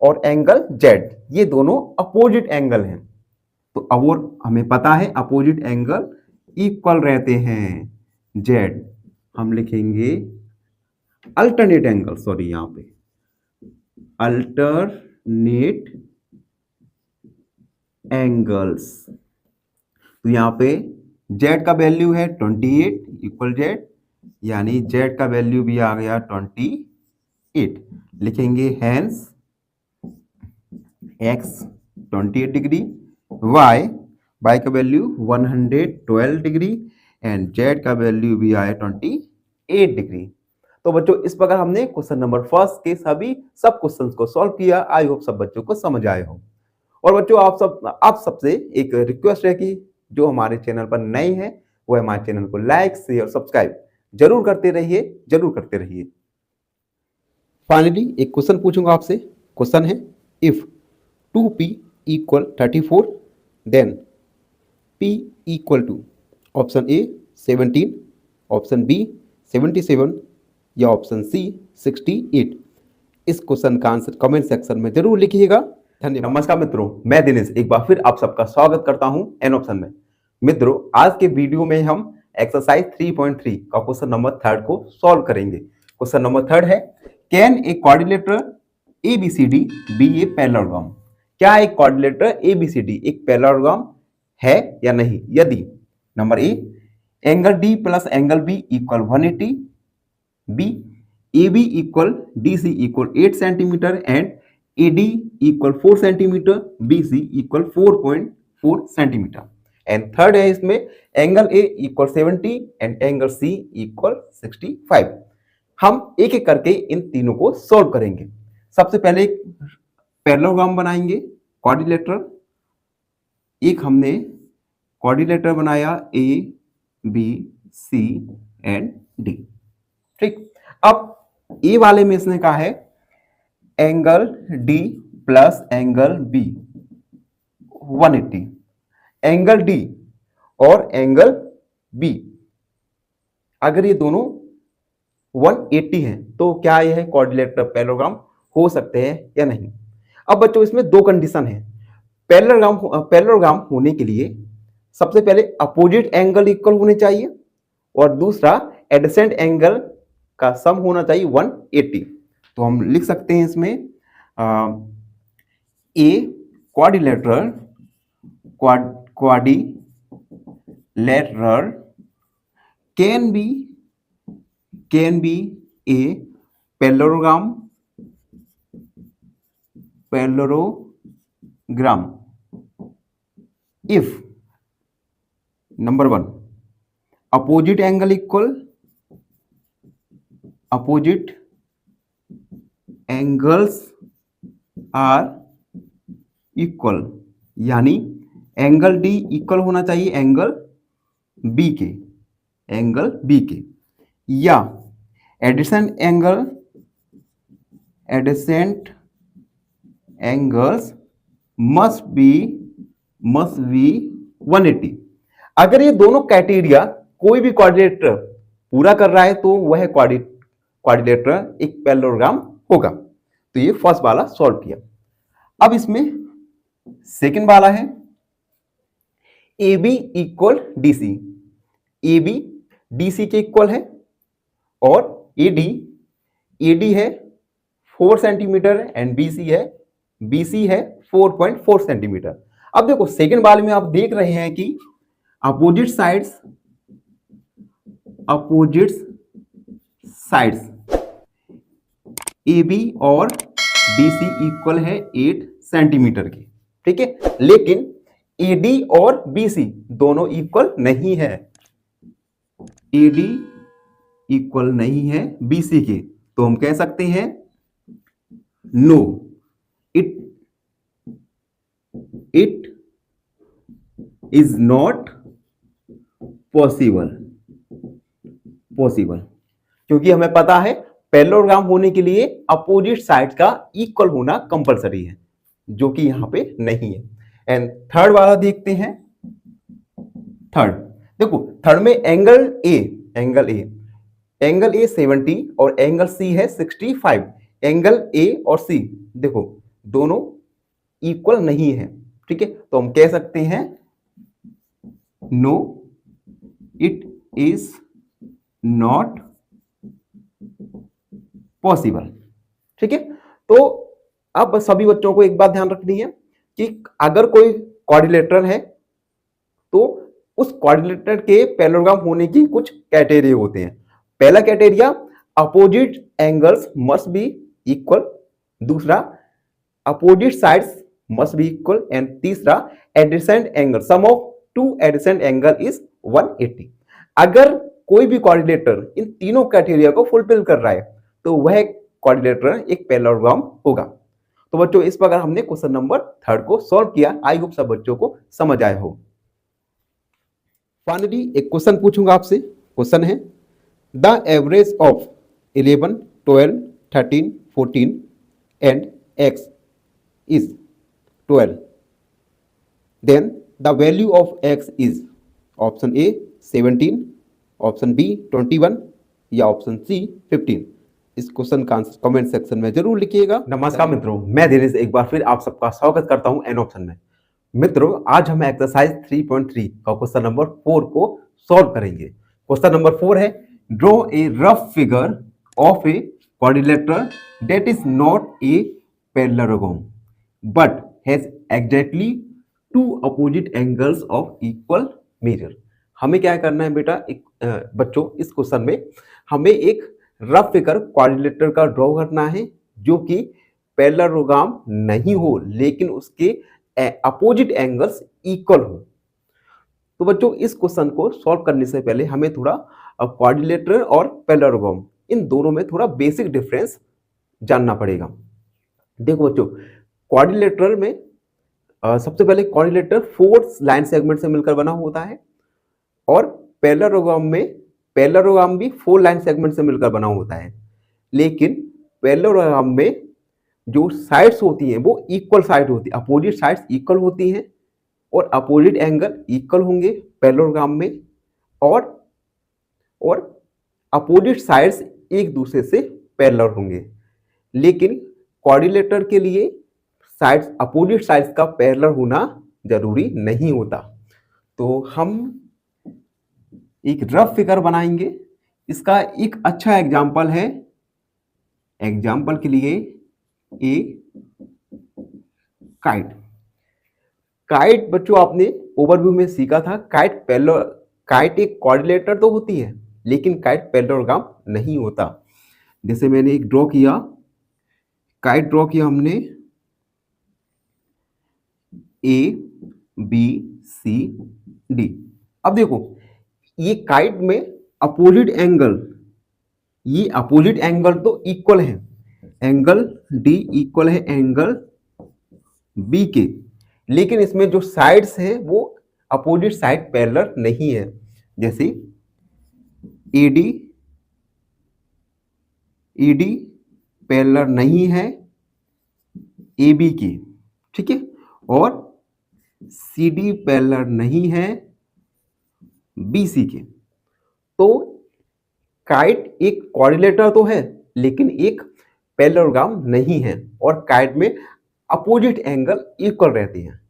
और एंगल z ये दोनों अपोजिट एंगल हैं। तो अब हमें पता है अपोजिट एंगल इक्वल रहते हैं z। हम लिखेंगे अल्टरनेट एंगल, सॉरी यहां पे अल्टरनेट एंगल्स। तो यहां पे z का वैल्यू है 28 इक्वल z, यानी z का वैल्यू भी आ गया 28। लिखेंगे हैंस x 28 डिग्री, y का वैल्यू 112 डिग्री एंड z का वैल्यू भी आया 28 डिग्री। तो बच्चों इस प्रकार हमने क्वेश्चन नंबर फर्स्ट के सब क्वेश्चंस को सॉल्व किया। आई होप सब बच्चों को समझ आए हो। और बच्चों आप सबसे एक रिक्वेस्ट है कि जो हमारे चैनल पर नए हैं वो हमारे चैनल को लाइक शेयर सब्सक्राइब जरूर करते रहिए। फाइनली एक क्वेश्चन पूछूंगा आपसे। क्वेश्चन है if 2p equal 34 then p equal to option A 17, option B 77 या ऑप्शन सी 68। इस क्वेश्चन का आंसर कमेंट सेक्शन में जरूर लिखिएगा। धन्यवाद। नमस्कार मित्रों, मैं दिनेश एक बार फिर आप सबका स्वागत करता हूं एन ऑप्शन में। मित्रों आज के वीडियो में हम एक्सरसाइज 3.3 का क्वेश्चन नंबर 3 को सॉल्व करेंगे। क्वेश्चन नंबर 3 है can a quadrilateral ABCD be a parallelogram. क्या एक क्वाड्रिलेटरल एबीसीडी एक पैरेललोग्राम है या नहीं? यदि number A angle D plus angle B equal 180, B A B equal D C equal 8 centimetre and A D equal 4 centimetre, B C equal 4.4 centimetre. And third है इसमें angle A equal 70 and angle C equal 65। हम एक एक करके इन तीनों को solve करेंगे। सबसे पहले एक पैरेललोग्राम बनाएंगे क्वाड्रिलेटरल। एक हमने क्वाड्रिलेटरल बनाया A B C and D. ठीक, अब ए वाले में इसने कहा है angle D plus angle B 180। Angle D और एंगल बी अगर ये दोनों 180 हैं तो क्या यह क्वाड्रिलेटरल पैरेललोग्राम हो सकते हैं या नहीं? अब बच्चों इसमें दो कंडीशन है। पैरेललोग्राम होने के लिए सबसे पहले अपोजिट एंगल इक्वल होने चाहिए और दूसरा एडजेसेंट एंगल का सम होना चाहिए 180। तो हम लिख सकते हैं इसमें a quadrilateral can be a parallelogram if number 1 opposite angles are equal, यानी एंगल डी इक्वल होना चाहिए एंगल बी के। एंगल बी के, या एडिसेंट एंगल्स मस्ट बी 180। अगर ये दोनों क्राइटेरिया कोई भी कोऑर्डिनेटर पूरा कर रहा है तो वह कोऑर्डिनेटर एक पैरेललोग्राम होगा। तो ये फर्स्ट वाला सॉल्व किया। अब इसमें सेकंड वाला है A B equal D C. A B D C के इक्वल है और ए डी है 4 सेंटीमीटर एंड बी सी है 4.4 सेंटीमीटर। अब देखो सेकंड वाले में आप देख रहे हैं कि अपोजिट साइड्स ए बी और डी सी इक्वल है 8 सेंटीमीटर के, ठीक है। लेकिन ए डी और बी सी दोनों इक्वल नहीं है, ए डी इक्वल नहीं है बी सी के, तो हम कह सकते हैं no it is not possible. क्योंकि हमें पता है पैरेललोग्राम होने के लिए अपोजिट साइड का इक्वल होना कंपलसरी है, जो कि यहां पे नहीं है। एंड थर्ड वाला देखते हैं। देखो थर्ड में एंगल ए 70 और एंगल सी है 65। एंगल ए और सी देखो दोनों इक्वल नहीं है, ठीक है। तो हम कह सकते हैं no it is not possible, ठीक है। तो अब सभी बच्चों को एक बात ध्यान रखनी है कि अगर कोई कोऑर्डिनेटर है तो उस कोऑर्डिनेटर के पैरेललोग्राम होने की कुछ क्राइटेरिया होते हैं। पहला criteria opposite angles must be equal, दूसरा opposite sides must be equal, and तीसरा adjacent angle sum of two adjacent angle is 180। अगर कोई भी कोऑर्डिनेटर इन तीनों क्राइटेरिया को फुलफिल कर रहा है तो वह कोऑर्डिनेटर एक पैरेललोग्राम होगा। तो बच्चों इस प्रकार हमने क्वेश्चन नंबर 3 को सॉल्व किया। आई होप सब बच्चों को समझ आया हो। फाइनली एक क्वेश्चन पूछूंगा आपसे। क्वेश्चन है the average of 11, 12, 13, 14 and x is 12, then the value of x is option A 17, option B 21 या ऑप्शन सी 15। इस क्वेश्चन का आंसर कमेंट सेक्शन में जरूर लिखिएगा। नमस्कार मित्रों, मैं दिनेश एक बार फिर आप सबका स्वागत करता हूं एन ऑप्शन में। मित्रों आज हम एक्सरसाइज 3.3 का क्वेश्चन नंबर 4 को सॉल्व करेंगे। क्वेश्चन नंबर 4 है draw a rough figure of A quadrilateral that is not a parallelogram but has exactly two opposite angles of equal measure। हमें क्या करना है बेटा, बच्चों इस क्वेश्चन में हमें एक रफ फिगर क्वाड्रिलेटरल का ड्रॉ करना है जो कि पैरेललोग्राम नहीं हो लेकिन उसके अपोजिट एंगल्स इक्वल हो। तो बच्चों इस क्वेश्चन को सॉल्व करने से पहले हमें थोड़ा क्वाड्रिलेटरल और पैरेललोग्राम इन दोनों में थोड़ा बेसिक डिफरेंस जानना पड़ेगा। देखो बच्चों क्वाड्रिलेटरल में सबसे पहले क्वाड्रिलेटरल 4 लाइन सेगमेंट से मिलकर बना होता है और पैरेललोग्राम भी 4 लाइन सेगमेंट से मिलकर बना होता है। लेकिन पैरेललोग्राम में जो साइड्स होती हैं वो इक्वल साइड होती है, अपोजिट साइड्स इक्वल होती हैं और अपोजिट एंगल इक्वल होंगे पैरेललोग्राम में, और अपोजिट साइड्स एक दूसरे से पैरेलल होंगे। लेकिन क्वाड्रिलेटरल के लिए साइड्स अपोजिट साइड्स का पैरेलल होना जरूरी नहीं होता। तो हम एक रफ फिगर बनाएंगे। इसका एक अच्छा एग्जांपल है, एग्जांपल के लिए ए काइट बच्चों आपने ओवरव्यू में सीखा था। काइट एक क्वाड्रिलेटरल तो होती है लेकिन काइट पैरेललोग्राम नहीं होता। जैसे मैंने एक काइट ड्रॉ किया हमने ए बी सी डी। अब देखो ये काइट में अपोजिट एंगल तो इक्वल है, एंगल डी इक्वल है एंगल बी के, लेकिन इसमें जो साइड्स है वो अपोजिट साइड पैरेलल नहीं है। जैसे ईडी ईडी पैरेलल नहीं है AB की, ठीक है, और CD पैरेलल नहीं है BC के। तो काइट एक कोऑर्डिनेटर तो है लेकिन एक पैरेललोग्राम नहीं है और काइट में अपोजिट एंगल इक्वल रहते हैं।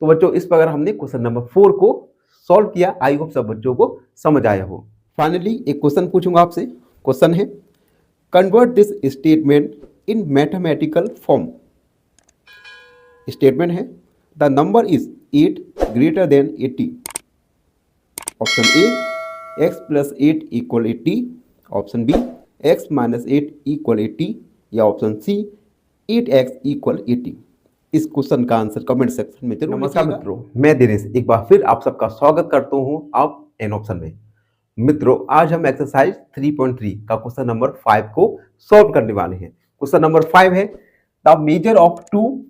तो बच्चों इस प्रकार हमने क्वेश्चन नंबर 4 को सॉल्व किया। आई होप सब बच्चों को समझ आया हो। फाइनली एक क्वेश्चन पूछूंगा आपसे। क्वेश्चन है convert this statement in mathematical form. Statement है the number is 8 greater than 80। Option A x plus 8 equal 80, option B x minus 8 equal 80 या ऑप्शन सी 8x इक्वल 80। इस क्वेश्चन का आंसर कमेंट सेक्शन में जरूर लिखिएगा। मित्रों मैं दिनेश एक बार फिर आप सबका स्वागत करता हूं आप एन ऑप्शन में। मित्रों आज हम एक्सरसाइज 3.3 का क्वेश्चन नंबर 5 को सॉल्व करने वाले हैं। क्वेश्चन नंबर 5 है the measure of two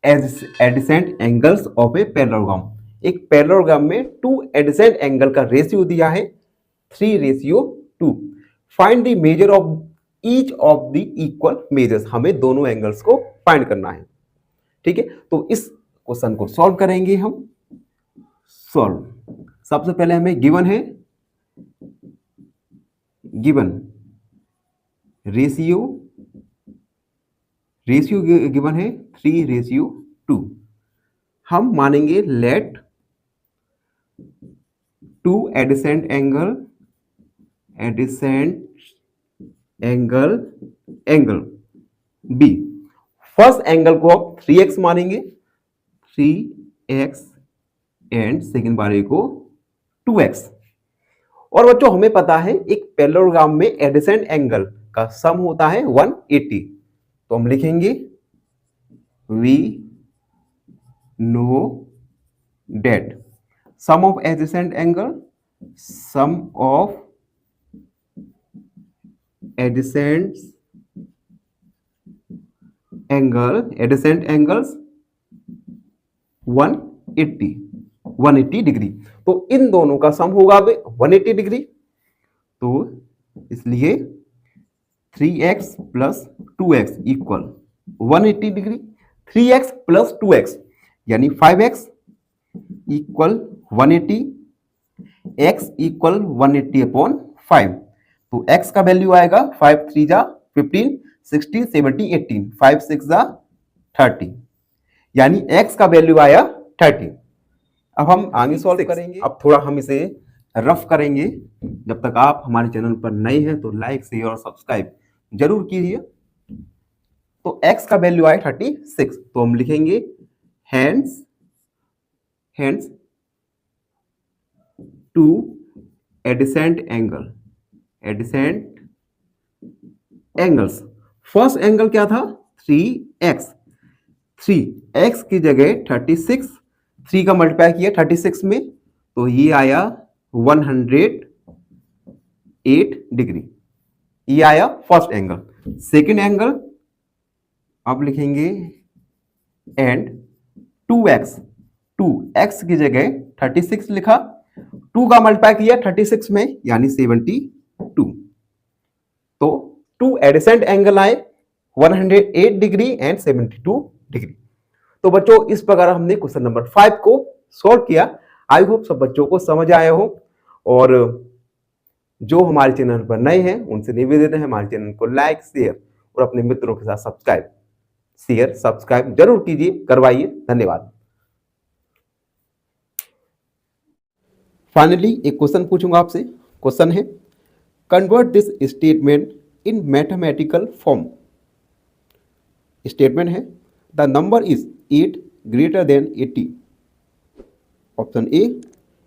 adjacent angles of a parallelogram. एक पैरेललोग्राम में टू एडजेसेंट एंगल का रेशियो दिया है 3:2। Find the measure of each of the equal measures. हमें दोनों एंगल्स को फाइंड करना है, ठीक है। तो इस क्वेश्चन को सॉल्व करेंगे हम। सॉल्व सबसे पहले हमें गिवन है, गिवन रेशियो गिवन है 3:2। हम मानेंगे let two adjacent angle be. First angle को आप 3x मानेंगे, 3x एंड सेकेंड वाले को 2x। और बच्चों हमें पता है एक पैरेललोग्राम में एडजेसेंट एंगल का सम होता है 180। तो हम लिखेंगे we know that sum of adjacent angle, sum of adjacent angles 180 degree. तो इन दोनों का सम होगा 180 डिग्री। तो इसलिए 3x plus 2x equal 180 degree. 3x plus 2x यानी 5x equal 180, x equal 180 upon 5। तो x का वैल्यू आएगा 5 3 जा 15, 60, 70, 18, 5 6 जा 30, यानी x का वैल्यू आया 30। अब हम आगे सॉल्व करेंगे। अब थोड़ा हम इसे रफ करेंगे। जब तक आप हमारे चैनल पर नए हैं तो लाइक शेयर और सब्सक्राइब जरूर कीजिए। तो x का वैल्यू आया 36। तो हम लिखेंगे hands two adjacent angles. First angle क्या था 3x की जगह 36, 3 का मल्टीप्लाई किया 36 में तो ये आया 108 डिग्री। ये आया फर्स्ट एंगल। सेकंड एंगल अब लिखेंगे एंड 2x की जगह 36 लिखा, 2 का मल्टीप्लाई किया 36 में यानी 72। तो 2 एडजेसेंट एंगल आए 108 डिग्री एंड 72 डिग्री। तो बच्चों इस प्रकार हमने क्वेश्चन नंबर 5 को सॉल्व किया। आई होप सब बच्चों को समझ आया हो। और जो हमारे चैनल पर नए हैं उनसे निवेदन है हमारे चैनल को लाइक शेयर और अपने मित्रों के साथ सब्सक्राइब जरूर कीजिए, करवाइए। धन्यवाद। फाइनली एक क्वेश्चन पूछूंगा आपसे। क्वेश्चन है convert this statement in mathematical form. Statement है the number is 8 greater than 80। Option A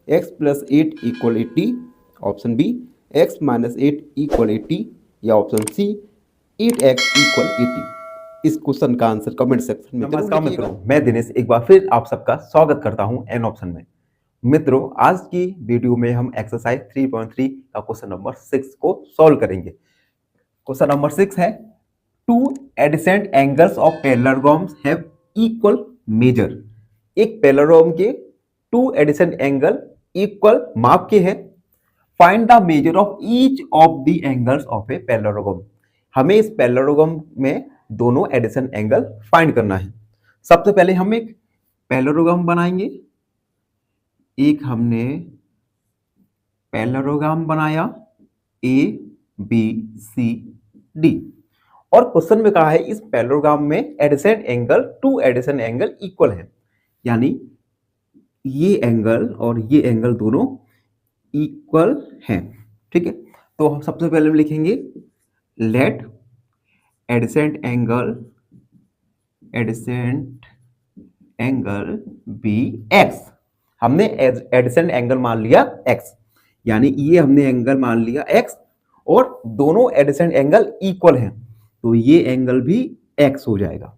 x plus 8 equal 80, option B x minus 8 equal 80 या ऑप्शन सी 8x इक्वल 80। इस क्वेश्चन का आंसर कमेंट सेक्शन में नमस्कार मित्रों, मैं दिनेश एक बार फिर आप सबका स्वागत करता हूं एन ऑप्शन में। मित्रों आज की वीडियो में हम एक्सरसाइज 3.3 का क्वेश्चन नंबर 6 को सॉल्व करेंगे। क्वेश्चन नंबर 6 है two adjacent angles of parallelograms have equal major. एक पैरेललोग्राम के टू एडजेसेंट एंगल इक्वल माप के हैं find the measure of each of the angles of a parallelogram. हमें इस पैरेललोग्राम में दोनों एडिशन एंगल फाइंड करना है। सबसे पहले हम एक पैरेललोग्राम बनाएंगे। एक हमने पैरेललोग्राम बनाया ए बी सी डी, और क्वेश्चन में कहा है इस पैरेललोग्राम में addition angle to addition angle equal है, यानी ये एंगल और ये एंगल दोनों इक्वल हैं। ठीक है, तो हम सबसे पहले हम लिखेंगे लेट एडिसेंट एंगल बी एक्स। हमने एडिसेंट एंगल मान लिया एक्स, यानी ये हमने एंगल मान लिया एक्स और दोनों एडिसेंट एंगल इक्वल हैं, तो ये एंगल भी एक्स हो जाएगा।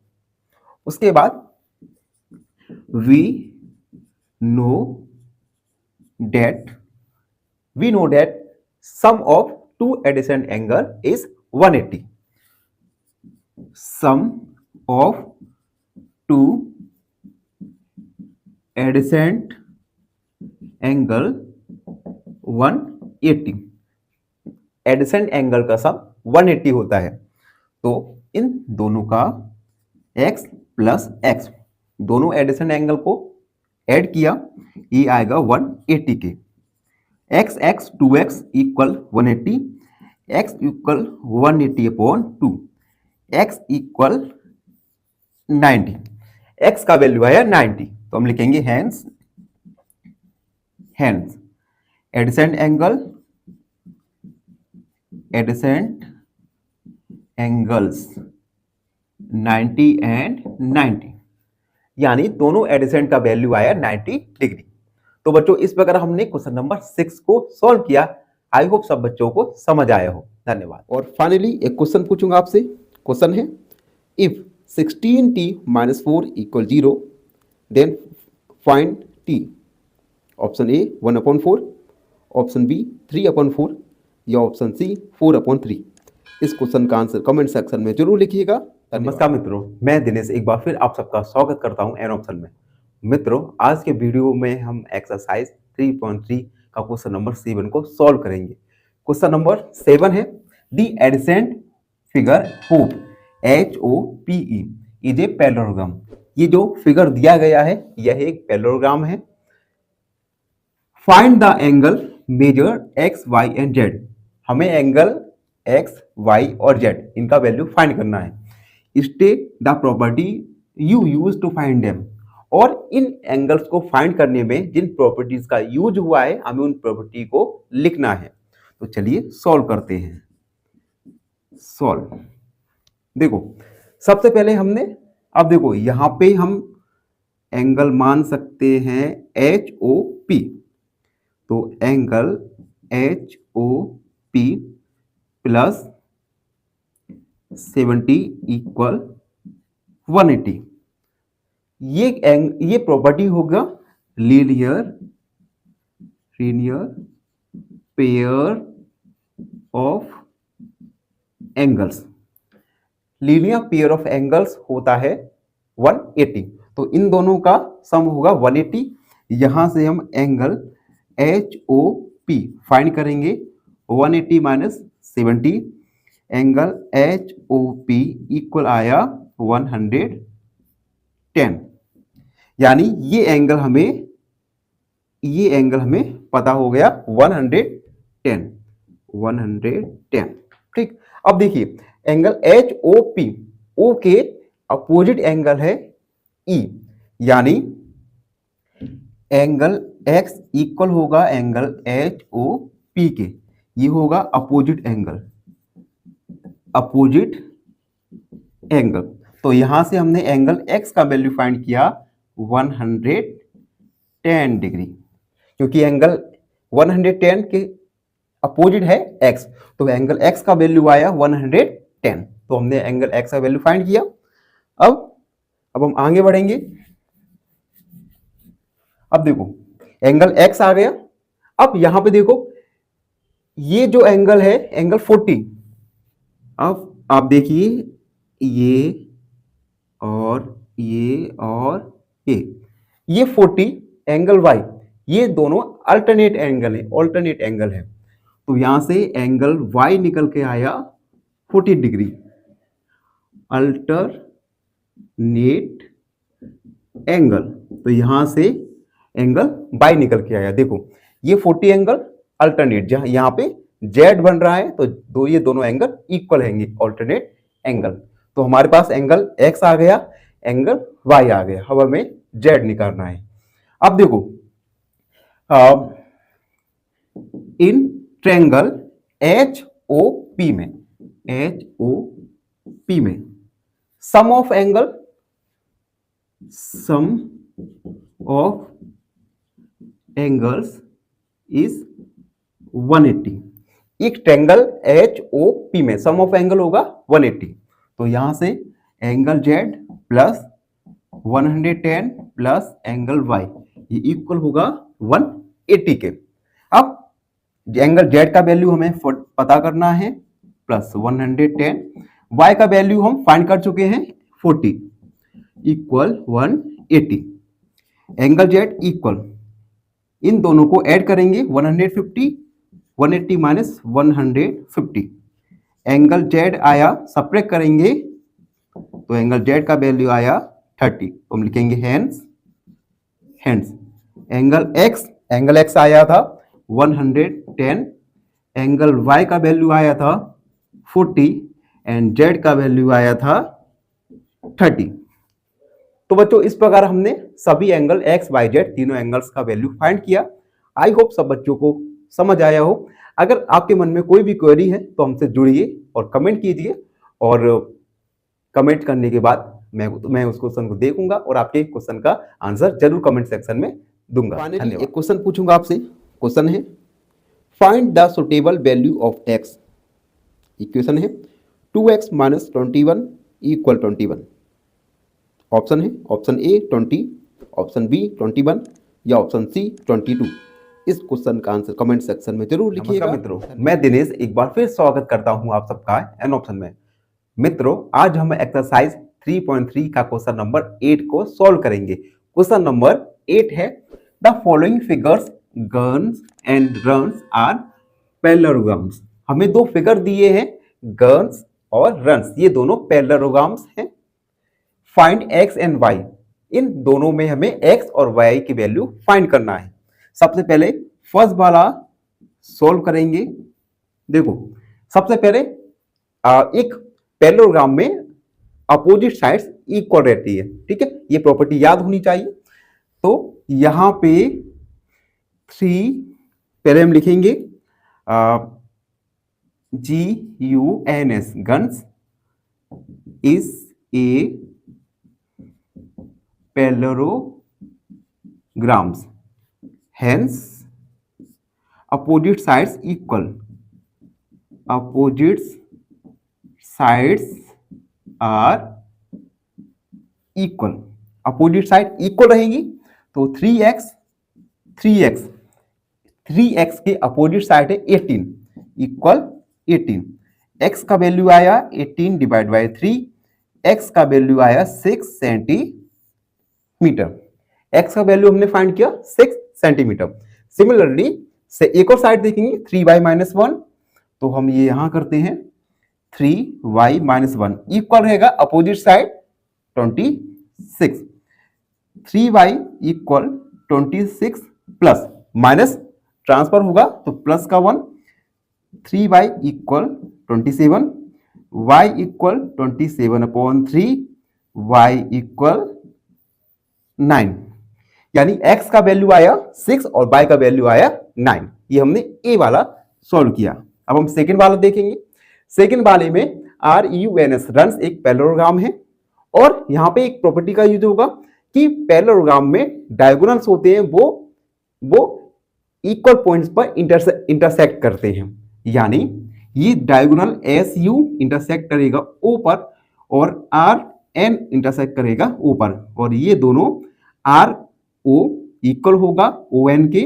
उसके बाद we know that sum of two adjacent angle is 180. Sum of two adjacent angle 180. एडिसेंट angle का सम 180 होता है, तो इन दोनों का x प्लस x, दोनों एडिसेंट एंगल को ऐड किया, ये आएगा 180 के। x x 2x equal 180, x equal 180 upon 2, x equal 90। x का वैल्यू आया 90, तो हम लिखेंगे हैंस एडिसेंट एंगल्स 90 एंड 90, यानी दोनों एडिसेंट का वैल्यू आया 90 डिग्री। तो बच्चों इस प्रकार हमने क्वेश्चन नंबर 6 को सॉल्व किया। आई होप सब बच्चों को समझ आया हो। धन्यवाद। और फाइनली एक क्वेश्चन पूछूंगा आपसे। क्वेश्चन है if 16t - 4 = 0 then find t। Option A 1/4, option B 3/4 या ऑप्शन सी 4/3। इस क्वेश्चन का आंसर कमेंट सेक्शन में जरूर लिखिएगा। नमस्कार मित्रों, मैं दिनेश एक बार फिर आप सबका स्वागत करता हूं एन ऑप्शन में। मित्रों आज के वीडियो में हम एक्सरसाइज 3.3 का क्वेश्चन नंबर 7 को सॉल्व करेंगे। क्वेश्चन नंबर 7 है the adjacent figure hope HOPE is a parallelogram. ये जो फिगर दिया गया है यह एक पैरेललोग्राम है। Find the angle measure x y and z। हमें एंगल x y और z इनका वैल्यू फाइंड करना है। State the property you use to find them. और इन एंगल्स को फाइंड करने में जिन प्रॉपर्टीज का यूज हुआ है हमें उन प्रॉपर्टी को लिखना है। तो चलिए सॉल्व करते हैं। सॉल्व, देखो सबसे पहले हमने, अब देखो यहां पे हम एंगल मान सकते हैं HOP। तो एंगल HOP प्लस 70 इक्वल 180। ये प्रॉपर्टी होगा linear pair of angles. Linear pair of angles होता है 180, तो इन दोनों का सम होगा 180। यहां से हम एंगल HOP फाइंड करेंगे। 180 माइनस 70, एंगल HOP इक्वल आया 110, यानी ये एंगल हमें पता हो गया 110। ठीक, अब देखिए एंगल HOP O के अपोजिट एंगल है E, यानी एंगल X इक्वल होगा एंगल HOP के। ये होगा अपोजिट एंगल। तो यहां से हमने एंगल X का वैल्यू फाइंड किया 110 डिग्री, क्योंकि एंगल 110 के अपोजिट है X, तो एंगल X का वैल्यू आया 110। तो हमने एंगल X का वैल्यू फाइंड किया। अब हम आगे बढ़ेंगे। अब देखो एंगल X आ गया। अब यहां पे देखो ये जो एंगल है एंगल 40। अब आप देखिए ये ये 40 एंगल Y, ये दोनों अल्टरनेट एंगल है। तो यहां से एंगल y निकल के आया 40 डिग्री। अल्टरनेट एंगल, तो यहां से एंगल y निकल के आया। देखो ये 40 एंगल अल्टरनेट, जहां यहां पे z बन रहा है तो ये दोनों एंगल इक्वल हैंगे, अल्टरनेट एंगल। तो हमारे पास एंगल x आ गया, एंगल y आ गया। अब हमें z निकालना है। अब देखो इन ट्रायंगल HOP में, HOP में सम ऑफ एंगल्स इज 180। एक ट्रायंगल HOP में सम ऑफ एंगल होगा 180। तो यहां से angle Z plus 110 plus angle Y ये इक्वल होगा 180 के। अब एंगल Z का वैल्यू हमें पता करना है, प्लस 110, Y का वैल्यू हम फाइंड कर चुके हैं 40, इक्वल 180। एंगल Z इक्वल, इन दोनों को ऐड करेंगे 150, 180 माइनस 150, एंगल Z आया, सब्ट्रैक्ट करेंगे तो एंगल Z का वैल्यू आया 30। तो हम लिखेंगे हेंस एंगल X आया था 110, एंगल Y का वैल्यू आया था 40 एंड Z का वैल्यू आया था 30। तो बच्चों इस प्रकार हमने सभी एंगल X, Y, Z तीनों एंगल्स का वैल्यू फाइंड किया। आई होप सब बच्चों को समझ आया हो। अगर आपके मन में कोई भी क्वेरी है तो हमसे जुड़िए और कमेंट कीजिए, और कमेंट करने के बाद मैं उस क्वेश्चन को देखूंगा और आपके क्वेश्चन का आंसर जरूर कमेंट सेक्शन में दूंगा। फाइनली एक क्वेश्चन पूछूंगा आपसे। क्वेश्चन है find the suitable value of x। Equation है 2x माइनस 21 इक्वल 21। ऑप्शन है ऑप्शन ए 20, ऑप्शन बी 21 या ऑप्शन सी 22। इस क्वेश्चन का आंसर कमेंट सेक्शन में जरूर लिखिएगा। मित्रों मैं दिनेश एक बार फिर स्वागत करता हूं आप सबका एन ऑप्शन में। मित्रों आज हम एक्सरसाइज 3.3 का क्वेश्चन नंबर 8 को सॉल्व करेंगे। क्वेश्चन नंबर 8 है the following figures guns and runs are parallelograms. हमें दो फिगर दिए हैं, गन्स और रन्स, ये दोनों पैरेललोग्राम्स हैं। फाइंड एक्स एंड वाई, इन दोनों में हमें एक्स और वाई की वैल्यू फाइंड करना है। सबसे पहले फर्स्ट वाला सॉल्व करेंगे। देखो सबसे पहले एक पैरेललोग्राम में अपोजिट साइड्स इक्वल रहती है, ठीक है, ये प्रॉपर्टी याद होनी चाहिए। तो यहां पे 3 पहले हम लिखेंगे GUNS guns is a parallelograms, hence opposite sides equal, opposite sides are equal, opposite side equal रहेंगी तो 3x के अपोजिट साइड है 18 इक्वल 18। x का वैल्यू आया 18 डिवाइड बाय 3, x का वैल्यू आया 6 सेंटीमीटर। x का वैल्यू हमने फाइंड किया 6 सेंटीमीटर। सिमिलरली से एक और साइड देखेंगे 3y माइनस 1, तो हम ये यहां करते हैं 3y माइनस 1 इक्वल रहेगा opposite side 26। 3y equal 26 plus minus transfer होगा तो प्लस का 1, 3y equal 27, y equal 27/3, y equal 9। यानी x का वैल्यू आया 6 और y का वैल्यू आया 9। ये हमने a वाला सॉल्व किया। अब हम सेकंड वाला देखेंगे। सेकंड वाले में RUNS रन्स एक पैरेललोग्राम है, और यहां पे एक प्रॉपर्टी का यूज होगा कि पैरेललोग्राम में डायगोनल्स होते हैं वो इक्वल पॉइंट्स पर इंटरसेक्ट करते हैं। यानी ये डायगोनल SU इंटरसेक्ट करेगा O पर और RN इंटरसेक्ट करेगा O पर, और ये दोनों RO इक्वल होगा ON के,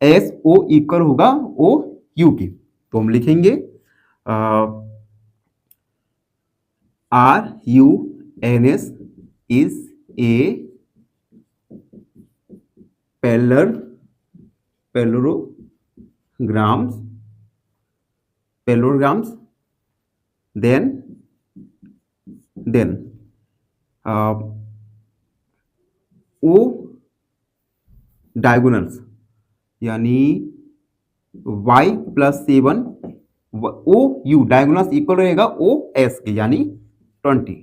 SO इक्वल होगा OU के। तो हम लिखेंगे RUNS is a parallelograms parallelograms, then O diagonals, यानी y plus 7 O U diagonals equal रहेगा ओ एस के, यानी 20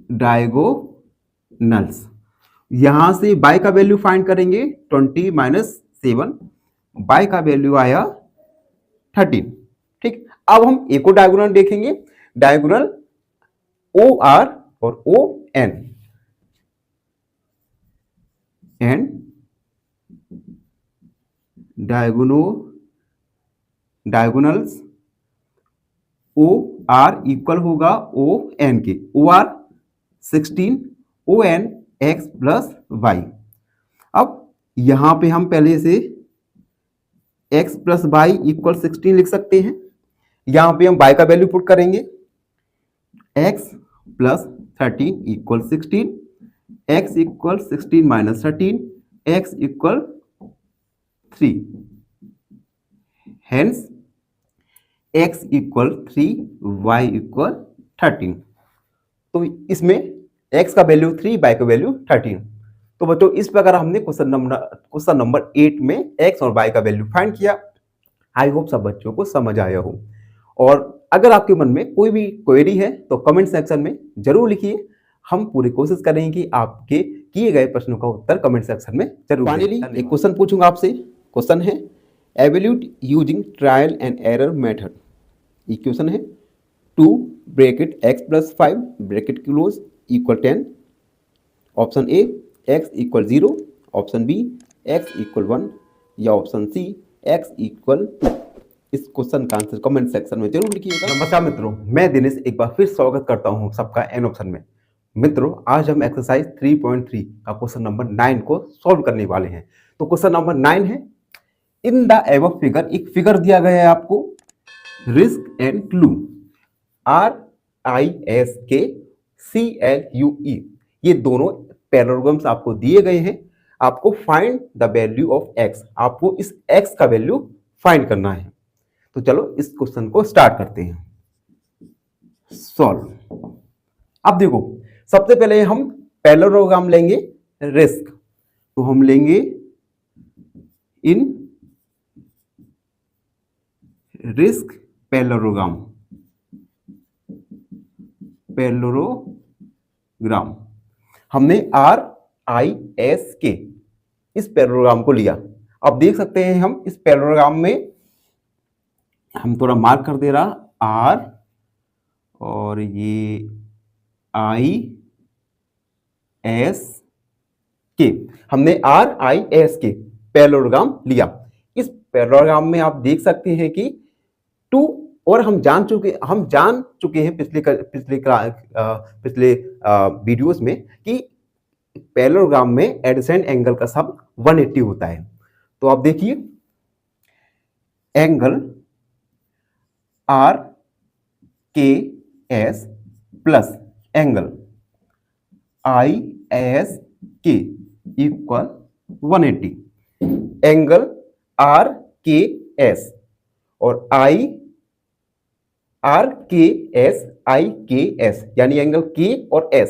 डायगोनल्स। यहां से y का वैल्यू फाइंड करेंगे, 20 माइनस 7, y का वैल्यू आया 13। ठीक, अब हम एक और डायगोनल देखेंगे, डायगोनल ओ आर और O N, and diagonals O R equal होगा ओ एन के, O R 16, O N X plus Y. अब यहां पे हम पहले से x प्लस वाई इक्वल 16 लिख सकते हैं। यहां पे हम y का वैल्यू पुट करेंगे, x plus 13 equal 16, x equal 16 minus 13, x equal 3, hence x equal 3, y equal 13। तो इसमें x का वैल्यू 3, y का वैल्यू 13। तो बच्चों इस प्रकार हमने क्वेश्चन नंबर 8 में x और y का वैल्यू फाइंड किया। आई होप सब बच्चों को समझ आया हो, और अगर आपके मन में कोई भी क्वेरी है तो कमेंट सेक्शन में जरूर लिखिए। हम पूरी कोशिश करेंगे कि आपके किए गए प्रश्नों का उत्तर कमेंट सेक्शन में जरूर। फाइनली एक क्वेश्चन पूछूंगा आपसे। क्वेश्चन है evaluate using trial and error method. Equation है 2 bracket x plus 5 bracket close equal 10। Option A x equal 0, option B x equal 1, या ऑप्शन सी x इक्वल 2। इस क्वेश्चन का आंसर कमेंट सेक्शन में जरूर लिखिएगा। नमस्कार मित्रों, मैं दिनेश एक बार फिर स्वागत करता हूं सबका एन ऑप्शन में। मित्रों आज हम एक्सरसाइज 3.3 का क्वेश्चन नंबर 9 को सॉल्व करने वाले हैं। तो क्वेश्चन नंबर 9 है, इन द एबव फिगर, एक फिगर दिया गया है आपको, रिस्क एंड क्लू RISKCLUE, ये दोनों पैरेललोग्राम्स आपको दिए गए हैं। आपको find the value of x, आपको इस x का वैल्यू फाइंड करना है। तो चलो इस क्वेश्चन को स्टार्ट करते हैं सॉल्व। अब देखो सबसे पहले हम पैरेललोग्राम लेंगे रिस्क, तो हम लेंगे इन रिस्क पैरेललोग्राम, हमने RISK इस पैरेललोग्राम को लिया। अब देख सकते हैं हम इस पैरेललोग्राम में, हम थोड़ा मार्क कर दे रहा R और ये ISK, हमने RISK पैरेललोग्राम लिया। इस पैरेललोग्राम में आप देख सकते हैं कि 2, और हम जान चुके हैं पिछले वीडियोस में कि पैरेललोग्राम में एडजेसेंट एंगल का सम 180 होता है। तो आप देखिए angle RKS plus angle ISK equal 180। Angle RKS और IKS यानी एंगल K और S,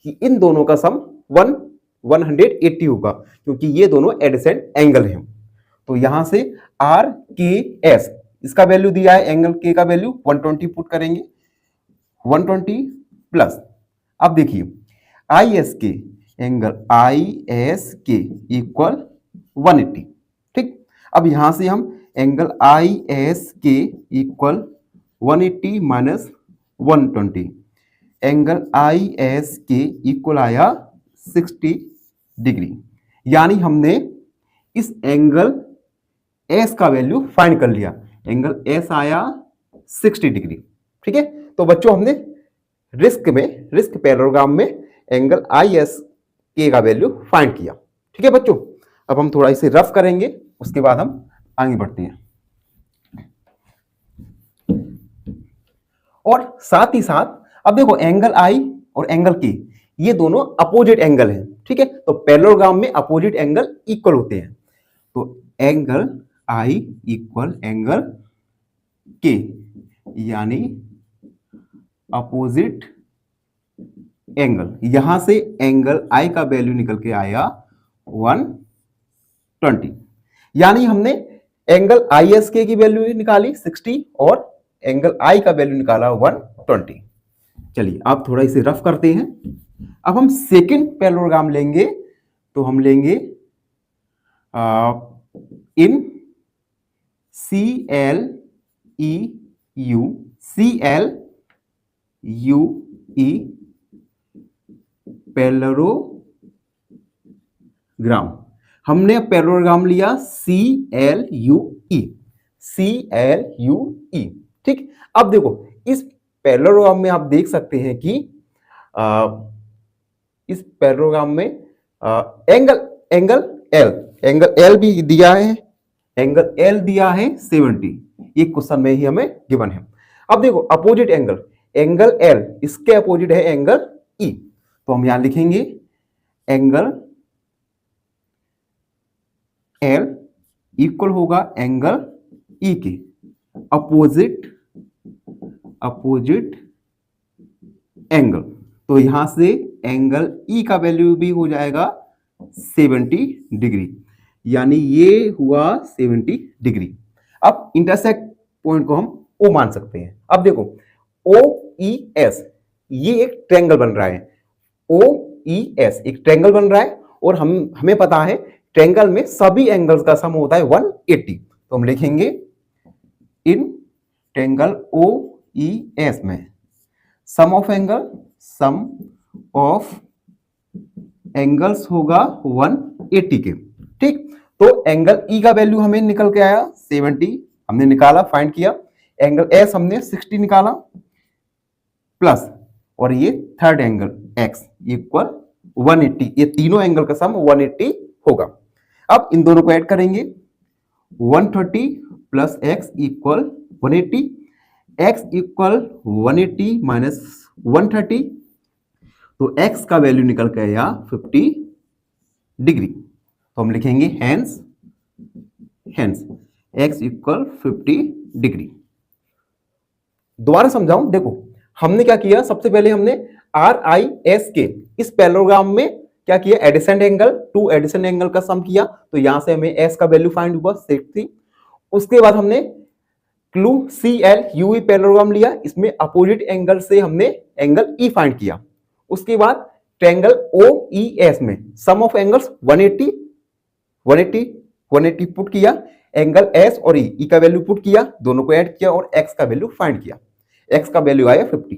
इन दोनों का सम 180 होगा, क्योंकि ये दोनों एडजेसेंट एंगल हैं। तो यहां से RKS इसका वैल्यू दिया है, एंगल K का वैल्यू 120 पुट करेंगे, 120 प्लस, अब देखिए ISK, एंगल ISK इक्वल 180। ठीक, अब यहां से हम angle ISK equal 180 minus 120, angle ISK equal आया 60 डिग्री, यानी हमने इस एंगल S का वैल्यू फाइंड कर लिया। एंगल S आया 60 डिग्री। ठीक है, तो बच्चों हमने रिस्क पैरेललोग्राम में एंगल ISK का वैल्यू फाइंड किया। ठीक है बच्चों, अब हम थोड़ा इसे रफ करेंगे, उसके बाद हम आगे बढ़ते हैं। और साथ ही साथ अब देखो एंगल I और एंगल K ये दोनों अपोजिट एंगल हैं। ठीक है, तो पैरेललोग्राम में अपोजिट एंगल इक्वल होते हैं। तो एंगल आई इक्वल एंगल के, यानी अपोजिट एंगल। यहां से एंगल आई का वैल्यू निकल के आया 120, यानी हमने एंगल आई एस के की वैल्यू निकाली 60 और एंगल आई का वैल्यू निकाला 120। चलिए आप थोड़ा इसे रफ करते हैं। अब हम सेकंड पैरेललोग्राम लेंगे, तो हम लेंगे इन CLEU पैरेललोग्राम। हमने पैरेललोग्राम लिया CLUE, ठीक। अब देखो इस पैरेललोग्राम में आप देख सकते हैं कि इस पैरेललोग्राम में एंगल एल भी दिया है, एंगल एल दिया है 70, ये क्वेश्चन में ही हमें गिवन है। अब देखो अपोजिट एंगल एल, इसके अपोजिट है एंगल ई, तो हम यहां लिखेंगे एंगल एल इक्वल होगा एंगल ई के अपोजिट एंगल। तो यहां से एंगल ई का वैल्यू भी हो जाएगा 70 डिग्री, यानी ये हुआ 70 डिग्री। अब इंटरसेक्ट पॉइंट को हम ओ मान सकते हैं। अब देखो OES, ये एक ट्रायंगल बन रहा है। OES एक ट्रायंगल बन रहा है और हमें पता है ट्रायंगल में सभी एंगल्स का सम होता है 180। तो हम लिखेंगे इन ट्रायंगल OES में सम ऑफ एंगल्स होगा 180 के, ठीक। तो एंगल ई का वैल्यू हमें निकल के आया 70, हमने निकाला, फाइंड किया। एंगल एस हमने 60 निकाला, प्लस और ये थर्ड एंगल एक्स इक्वल 180, ये तीनों एंगल का सम 180 होगा। अब इन दोनों को ऐड करेंगे, 130 plus x equal 180, x equal 180 minus 130, तो एक्स का वैल्यू निकल के आया 50 डिग्री। तो हम लिखेंगे हेंस एक्स इक्वल 50 डिग्री। दोबारा समझाऊं, देखो हमने क्या किया, सबसे पहले हमने RIS के इस पैरेललोग्राम में क्या किया, एडिसेंट एंगल, टू एडिसेंट एंगल का सम किया, तो यहां से हमें एस का वैल्यू फाइंड हुआ 60। उसके बाद हमने क्लू CLUE पैरेललोग्राम लिया, इसमें अपोजिट एंगल से हमने एंगल ई फाइंड किया। उसके बाद ट्रायंगल OES में सम ऑफ एंगल्स 180 पुट किया, एंगल एस और ई का वैल्यू पुट किया, दोनों को ऐड किया और एक्स का वैल्यू फाइंड किया, एक्स का वैल्यू आया 50।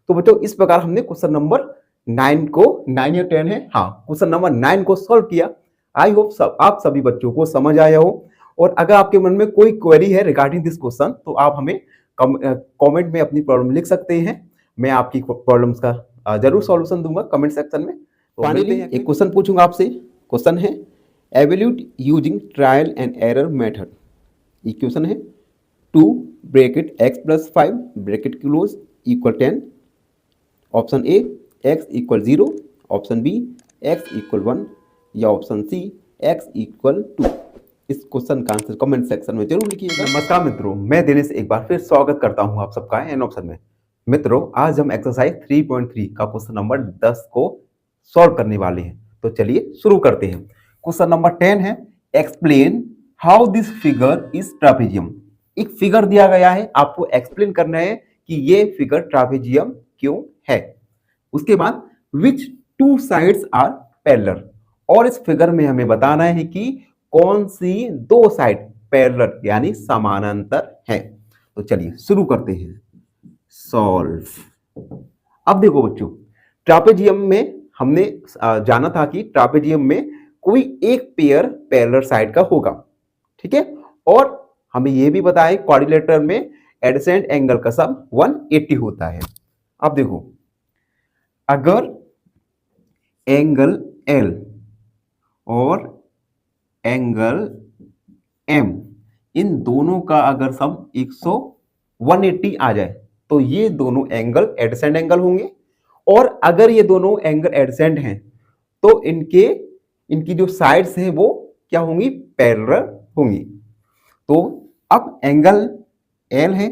तो बच्चों इस प्रकार हमने क्वेश्चन नंबर 9 को, 9 या 10 है, हाँ क्वेश्चन नंबर 9 को सॉल्व किया। आई होप आप सभी बच्चों को समझ आया हो, और अगर आपके मन में कोई क्वेरी है रिगार्डिंग दिस क्वेश्चन तो आप हमें कमेंट में अपनी प्रॉब्लम लिख सकते हैं, मैं आपकी प्रॉब्लम्स का जरूर सॉल्यूशन दूंगा कमेंट सेक्शन में। फाइनली एक क्वेश्चन पूछूंगा आपसे, क्वेश्चन है evaluate using trial and error method. ये क्वेश्चन है 2 bracket x plus 5 bracket close equal 10, option A x equal 0, option B x equal 1 या ऑप्शन सी x इक्वल 2। इस क्वेश्चन का आंसर कमेंट सेक्शन में जरूर लिखिएगा। नमस्कार मित्रों, मैं दिनेश एक बार फिर स्वागत करता हूं आप सबका एन ऑप्शन में। मित्रों आज हम एक्सरसाइज 3.3 का क्वेश्चन नंबर 10 को सॉल्व करने वाले हैं, तो चलिए शुरू करते हैं। क्वेश्चन नंबर 10 है explain how this figure is trapezium. एक फिगर दिया गया है, आपको एक्सप्लेन करना है कि ये फिगर ट्रापेजियम क्यों है। उसके बाद विच टू साइड्स आर पैरेलल, और इस फिगर में हमें बताना है कि कौन सी दो साइड पैरेलल यानी समानांतर है। तो चलिए शुरू करते हैं सॉल्व। अब देखो बच्चों, ट्रापेजियम में हमने जाना था कि ट्रापेजियम में कोई एक पेयर पैरेलल साइड का होगा, ठीक है, और हमें यह भी बताया क्वाड्रिलेटरल में एडजेसेंट एंगल का सम 180 होता है। अब देखो अगर एंगल L और एंगल M इन दोनों का अगर सम 180 आ जाए तो ये दोनों एंगल एडजेसेंट एंगल होंगे, और अगर ये दोनों एंगल एडजेसेंट हैं तो इनकी जो साइड्स हैं वो क्या होंगी, पैरेलल होंगी। तो अब एंगल एल है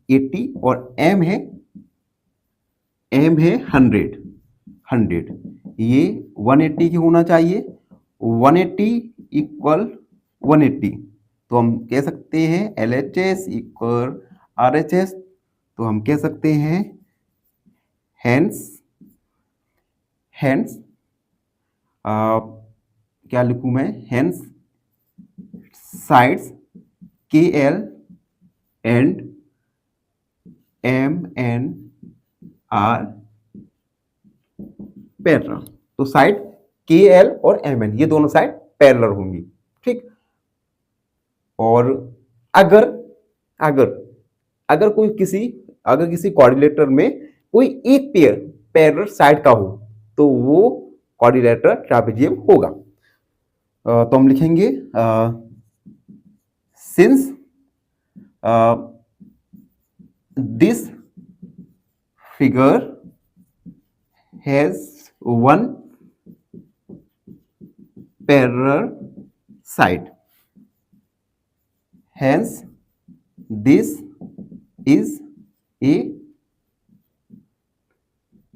80 और एम है 100। ये 180 की होना चाहिए, 180 इक्वल 180। तो हम कह सकते हैं LHS इक्वल RHS। तो हम कह सकते हैं हैंस क्या लिखूं मैं, hence sides KL and MN are parallel. तो साइड KL और MN ये दोनों साइड पैरेलल होंगी, ठीक। और अगर अगर अगर किसी क्वाड्रिलेटरल में कोई एक पेयर पैरेलल साइड का हो तो वो क्वाड्रिलेटरल ट्रापेजियम होगा। तो हम लिखेंगे since this figure has one parallel side, hence this is a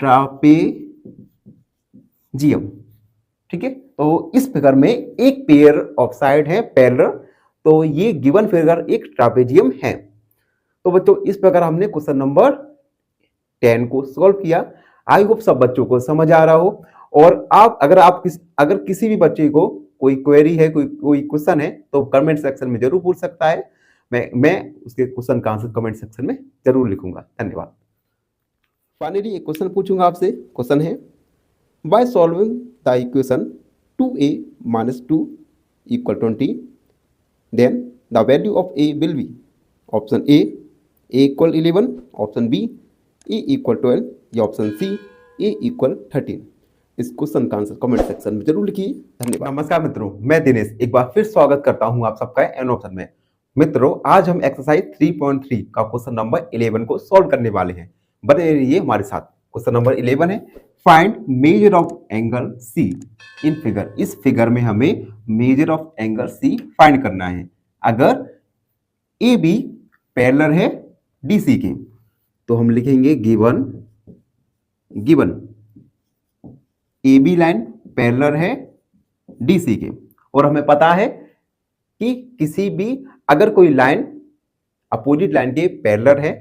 trapezium, ठीक है। तो इस फिगर में एक पेयर ऑफ साइड है पैरेलल, तो ये गिवन फिगर एक ट्रापेजियम है। तो बच्चों इस प्रकार हमने क्वेश्चन नंबर 10 को सॉल्व किया। आई होप सब बच्चों को समझ आ रहा हो। और अगर किसी भी बच्चे को कोई क्वेरी है, कोई क्वेश्चन है तो कमेंट सेक्शन में जरूर पूछ सकता है। मैं उसके क्वेश्चन का आंसर कमेंट सेक्शन में जरूर लिखूंगा। धन्यवाद। फाइनली एक क्वेश्चन पूछूंगा आपसे। क्वेश्चन है, by solving the equation 2a minus 2 equal 20, then the value of a will be option A equal 11, option B a equal 12 या ऑप्शन C a equal 13। इस क्वेश्चन का आंसर कमेंट सेक्शन में जरूर लिखिए। धन्यवाद। नमस्कार मित्रों, मैं दिनेश एक बार फिर स्वागत करता हूं आप सबका एन ऑप्शन में। मित्रों आज हम एक्सरसाइज 3.3 का क्वेश्चन नंबर 11 को सॉल्व करने वाले हैं। बने रहिए हमारे साथ। क्वेश्चन नंबर 11 है, find measure of angle C in figure. इस फिगर में हमें major of angle C find करना है। अगर AB पैरेलल है DC के तो हम लिखेंगे गिवन AB लाइन पैरेलल है DC के। और हमें पता है कि किसी भी अगर कोई लाइन अपोजिट लाइन के पैरेलल है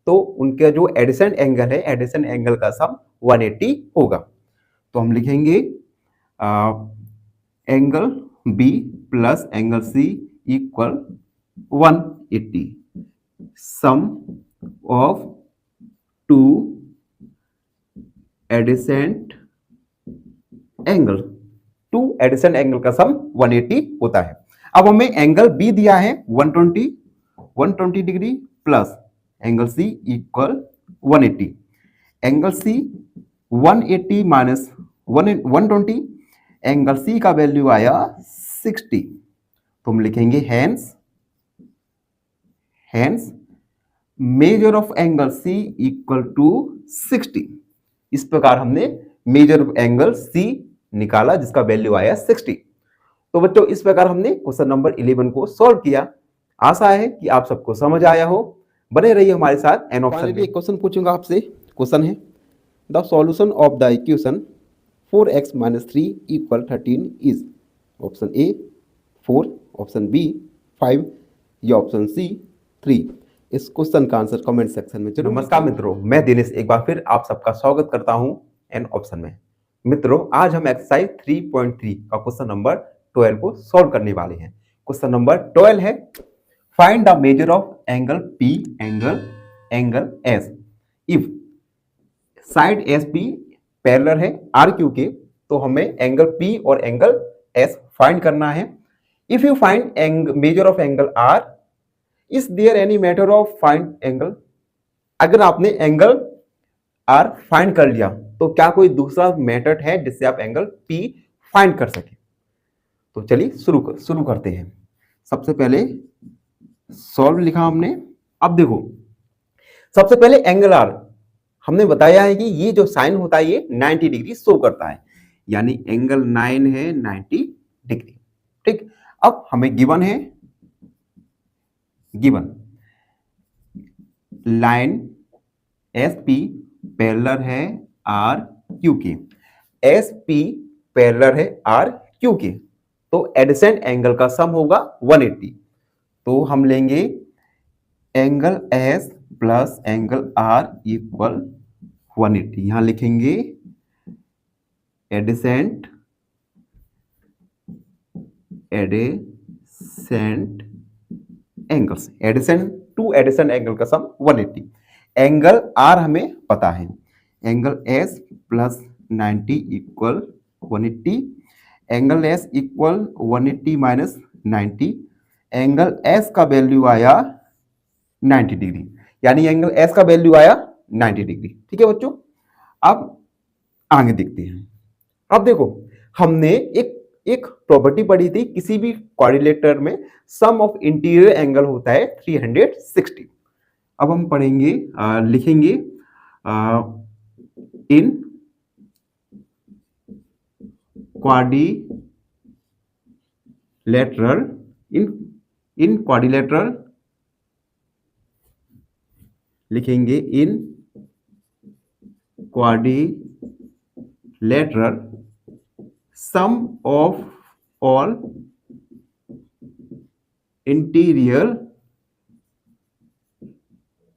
तो उनका जो एडिसेंट एंगल है, एडिसेंट एंगल का सम 180 होगा। तो हम लिखेंगे angle B plus angle C equal 180, sum of two adjacent angle का सम 180 होता है। अब हमें एंगल B दिया है 120 degree plus angle C equal 180। Angle C 180 minus 120, angle C का वैल्यू आया 60। तो हम लिखेंगे hence measure of angle C equal to 60। इस प्रकार हमने मेजर ऑफ एंगल C निकाला जिसका वैल्यू आया 60। तो बच्चों इस प्रकार हमने क्वेश्चन नंबर 11 को सॉल्व किया। आशा है कि आप सबको समझ आया हो। बने रहिए हमारे साथ। एन ऑप्शन में एक क्वेश्चन पूछूंगा आपसे। क्वेश्चन है, the solution of the equation 4x minus 3 equal 13 is option A 4, option B 5 या ऑप्शन C 3। इस क्वेश्चन का आंसर कमेंट सेक्शन में जरूर। नमस्कार मित्रों, मैं दिनेश एक बार फिर आप सबका स्वागत करता हूं एन ऑप्शन में। मित्रों आज हम एक्सरसाइज 3.3 का क्वेश्चन नंबर 12 को सॉल्व करने वाले हैं। क्वेश्चन नंबर 12 है, find the measure of angle P angle S if side SP parallel है RQ के। तो हमें एंगल P और एंगल S फाइंड करना है। If you find measure of angle R, is there any matter of find angle. अगर आपने angle R find कर लिया तो क्या कोई दूसरा मेथड है जिससे आप एंगल P फाइंड कर सके। तो चलिए शुरू करते हैं। सबसे पहले सॉल्व लिखा हमने। अब देखो सबसे पहले एंगल R हमने बताया है कि ये जो साइन होता है ये 90 डिग्री शो करता है, यानी एंगल 9 है 90 डिग्री। ठीक, अब हमें गिवन है given line S P parallel है आर क्यू के, एस पी पैरेलल है आर क्यू के, तो एडजेसेंट एंगल का सम होगा 180। तो हम लेंगे angle S plus angle R equal 180। यहां लिखेंगे adjacent angles, addition to addition angle का सम 180। एंगल आर हमें पता है, angle S plus 90 equal 180, angle S equal 180 minus 90, angle S का वैल्यू आया 90 डिग्री, यानी एंगल एस का वैल्यू आया 90 डिग्री। ठीक है बच्चों, अब आगे देखते हैं। अब देखो हमने एक प्रॉपर्टी पढ़ी थी, किसी भी क्वाड्रिलेटरल में सम ऑफ इंटीरियर एंगल होता है 360। अब हम पढ़ेंगे, लिखेंगे इन क्वाड्रिलेटरल, इन क्वाड्रिलेटरल लिखेंगे इन quadrilateral sum of all interior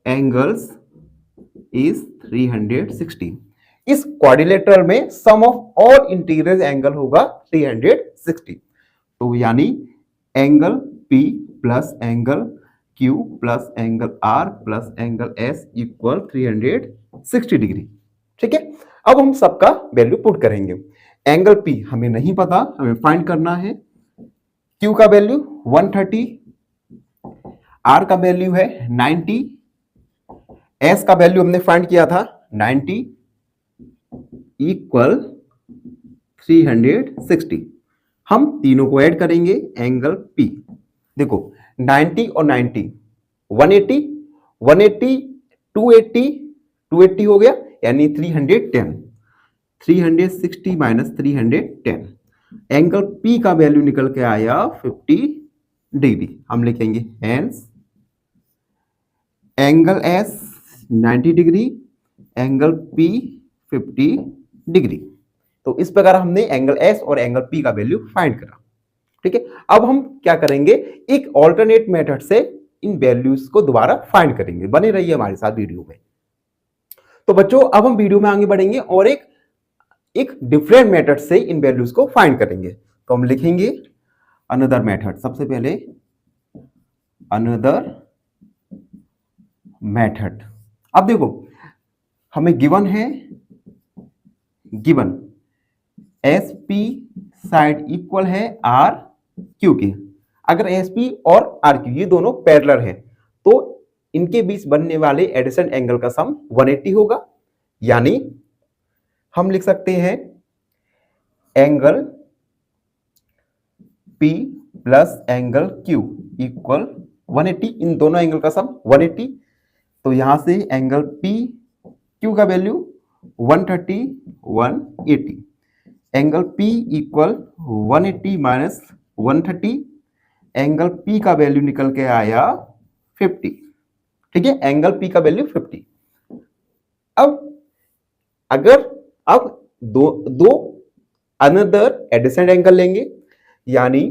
angles is 360। इस क्वाड्रिलेटरल में sum of all interior angle होगा 360। तो यानी angle P plus angle Q plus angle R plus angle S equal 360 degree. ठीक है, अब हम सबका वैल्यू पुट करेंगे। एंगल P हमें नहीं पता, हमें फाइंड करना है। Q का वैल्यू 130, R का वैल्यू है 90, S का वैल्यू हमने फाइंड किया था 90 इक्वल 360। हम तीनों को ऐड करेंगे, एंगल P देखो 90 और 90 180, 180 280, 280 हो गया यानी 310, 360 माइनस 310, एंगल P का वैल्यू निकल के आया 50 डिग्री। हम लिखेंगे hence angle S 90 degree, angle P 50 degree. तो इस प्रकार हमने एंगल S और एंगल P का वैल्यू फाइंड करा। ठीक है, अब हम क्या करेंगे, एक ऑल्टरनेट मेथड से इन वैल्यूज को दोबारा फाइंड करेंगे। बने रहिए हमारे साथ वीडियो में। तो बच्चों अब हम वीडियो में आगे बढ़ेंगे और एक डिफरेंट मेथड से इन वैल्यूज को फाइंड करेंगे। तो हम लिखेंगे अनदर मेथड। सबसे पहले अनदर मेथड। अब देखो हमें गिवन है, given S P side equal है आर क्यू के। अगर एस पी और आर क्यू ये दोनों पैरेलल है तो इनके बीच बनने वाले एडिशन एंगल का सम 180 होगा। यानी हम लिख सकते हैं angle P plus angle Q equal 180, इन दोनों एंगल का सम 180। तो यहां से एंगल P Q का value 130 180, angle P equal 180 minus 130, angle P का वैल्यू निकल के आया 50। ठीक है, एंगल P का वैल्यू 50। अब दो अनदर एडिसेंट एंगल लेंगे, यानी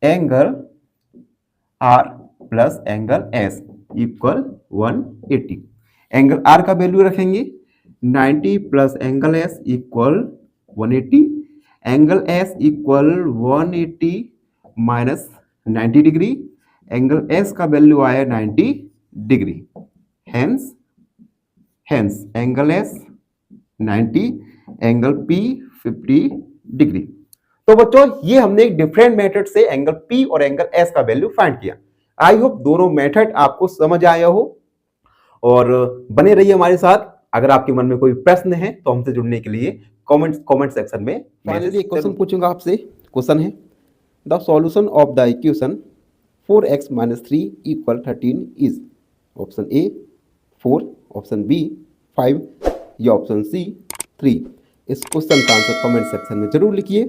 angle R plus angle S equal 180। Angle R का वैल्यू रखेंगे 90 plus angle S equal 180, angle S equal 180 minus 90 degree, angle S का वैल्यू आया 90 degree. Hence angle S 90, angle P 50 degree. तो बच्चों ये हमने एक डिफरेंट मेथड से एंगल P और एंगल S का वैल्यू फाइंड किया। आई होप दोनों मेथड आपको समझ आया हो और बने रहिए हमारे साथ। अगर आपके मन में कोई प्रश्न है तो हमसे जुड़ने के लिए कमेंट सेक्शन में फाइनली एक क्वेश्चन पूछूंगा आपसे। क्वेश्चन है the solution of the equation 4x - 3 = 13 is. Option A 4, option B 5 या ऑप्शन सी 3। इस क्वेश्चन का आंसर कमेंट सेक्शन में जरूर लिखिए।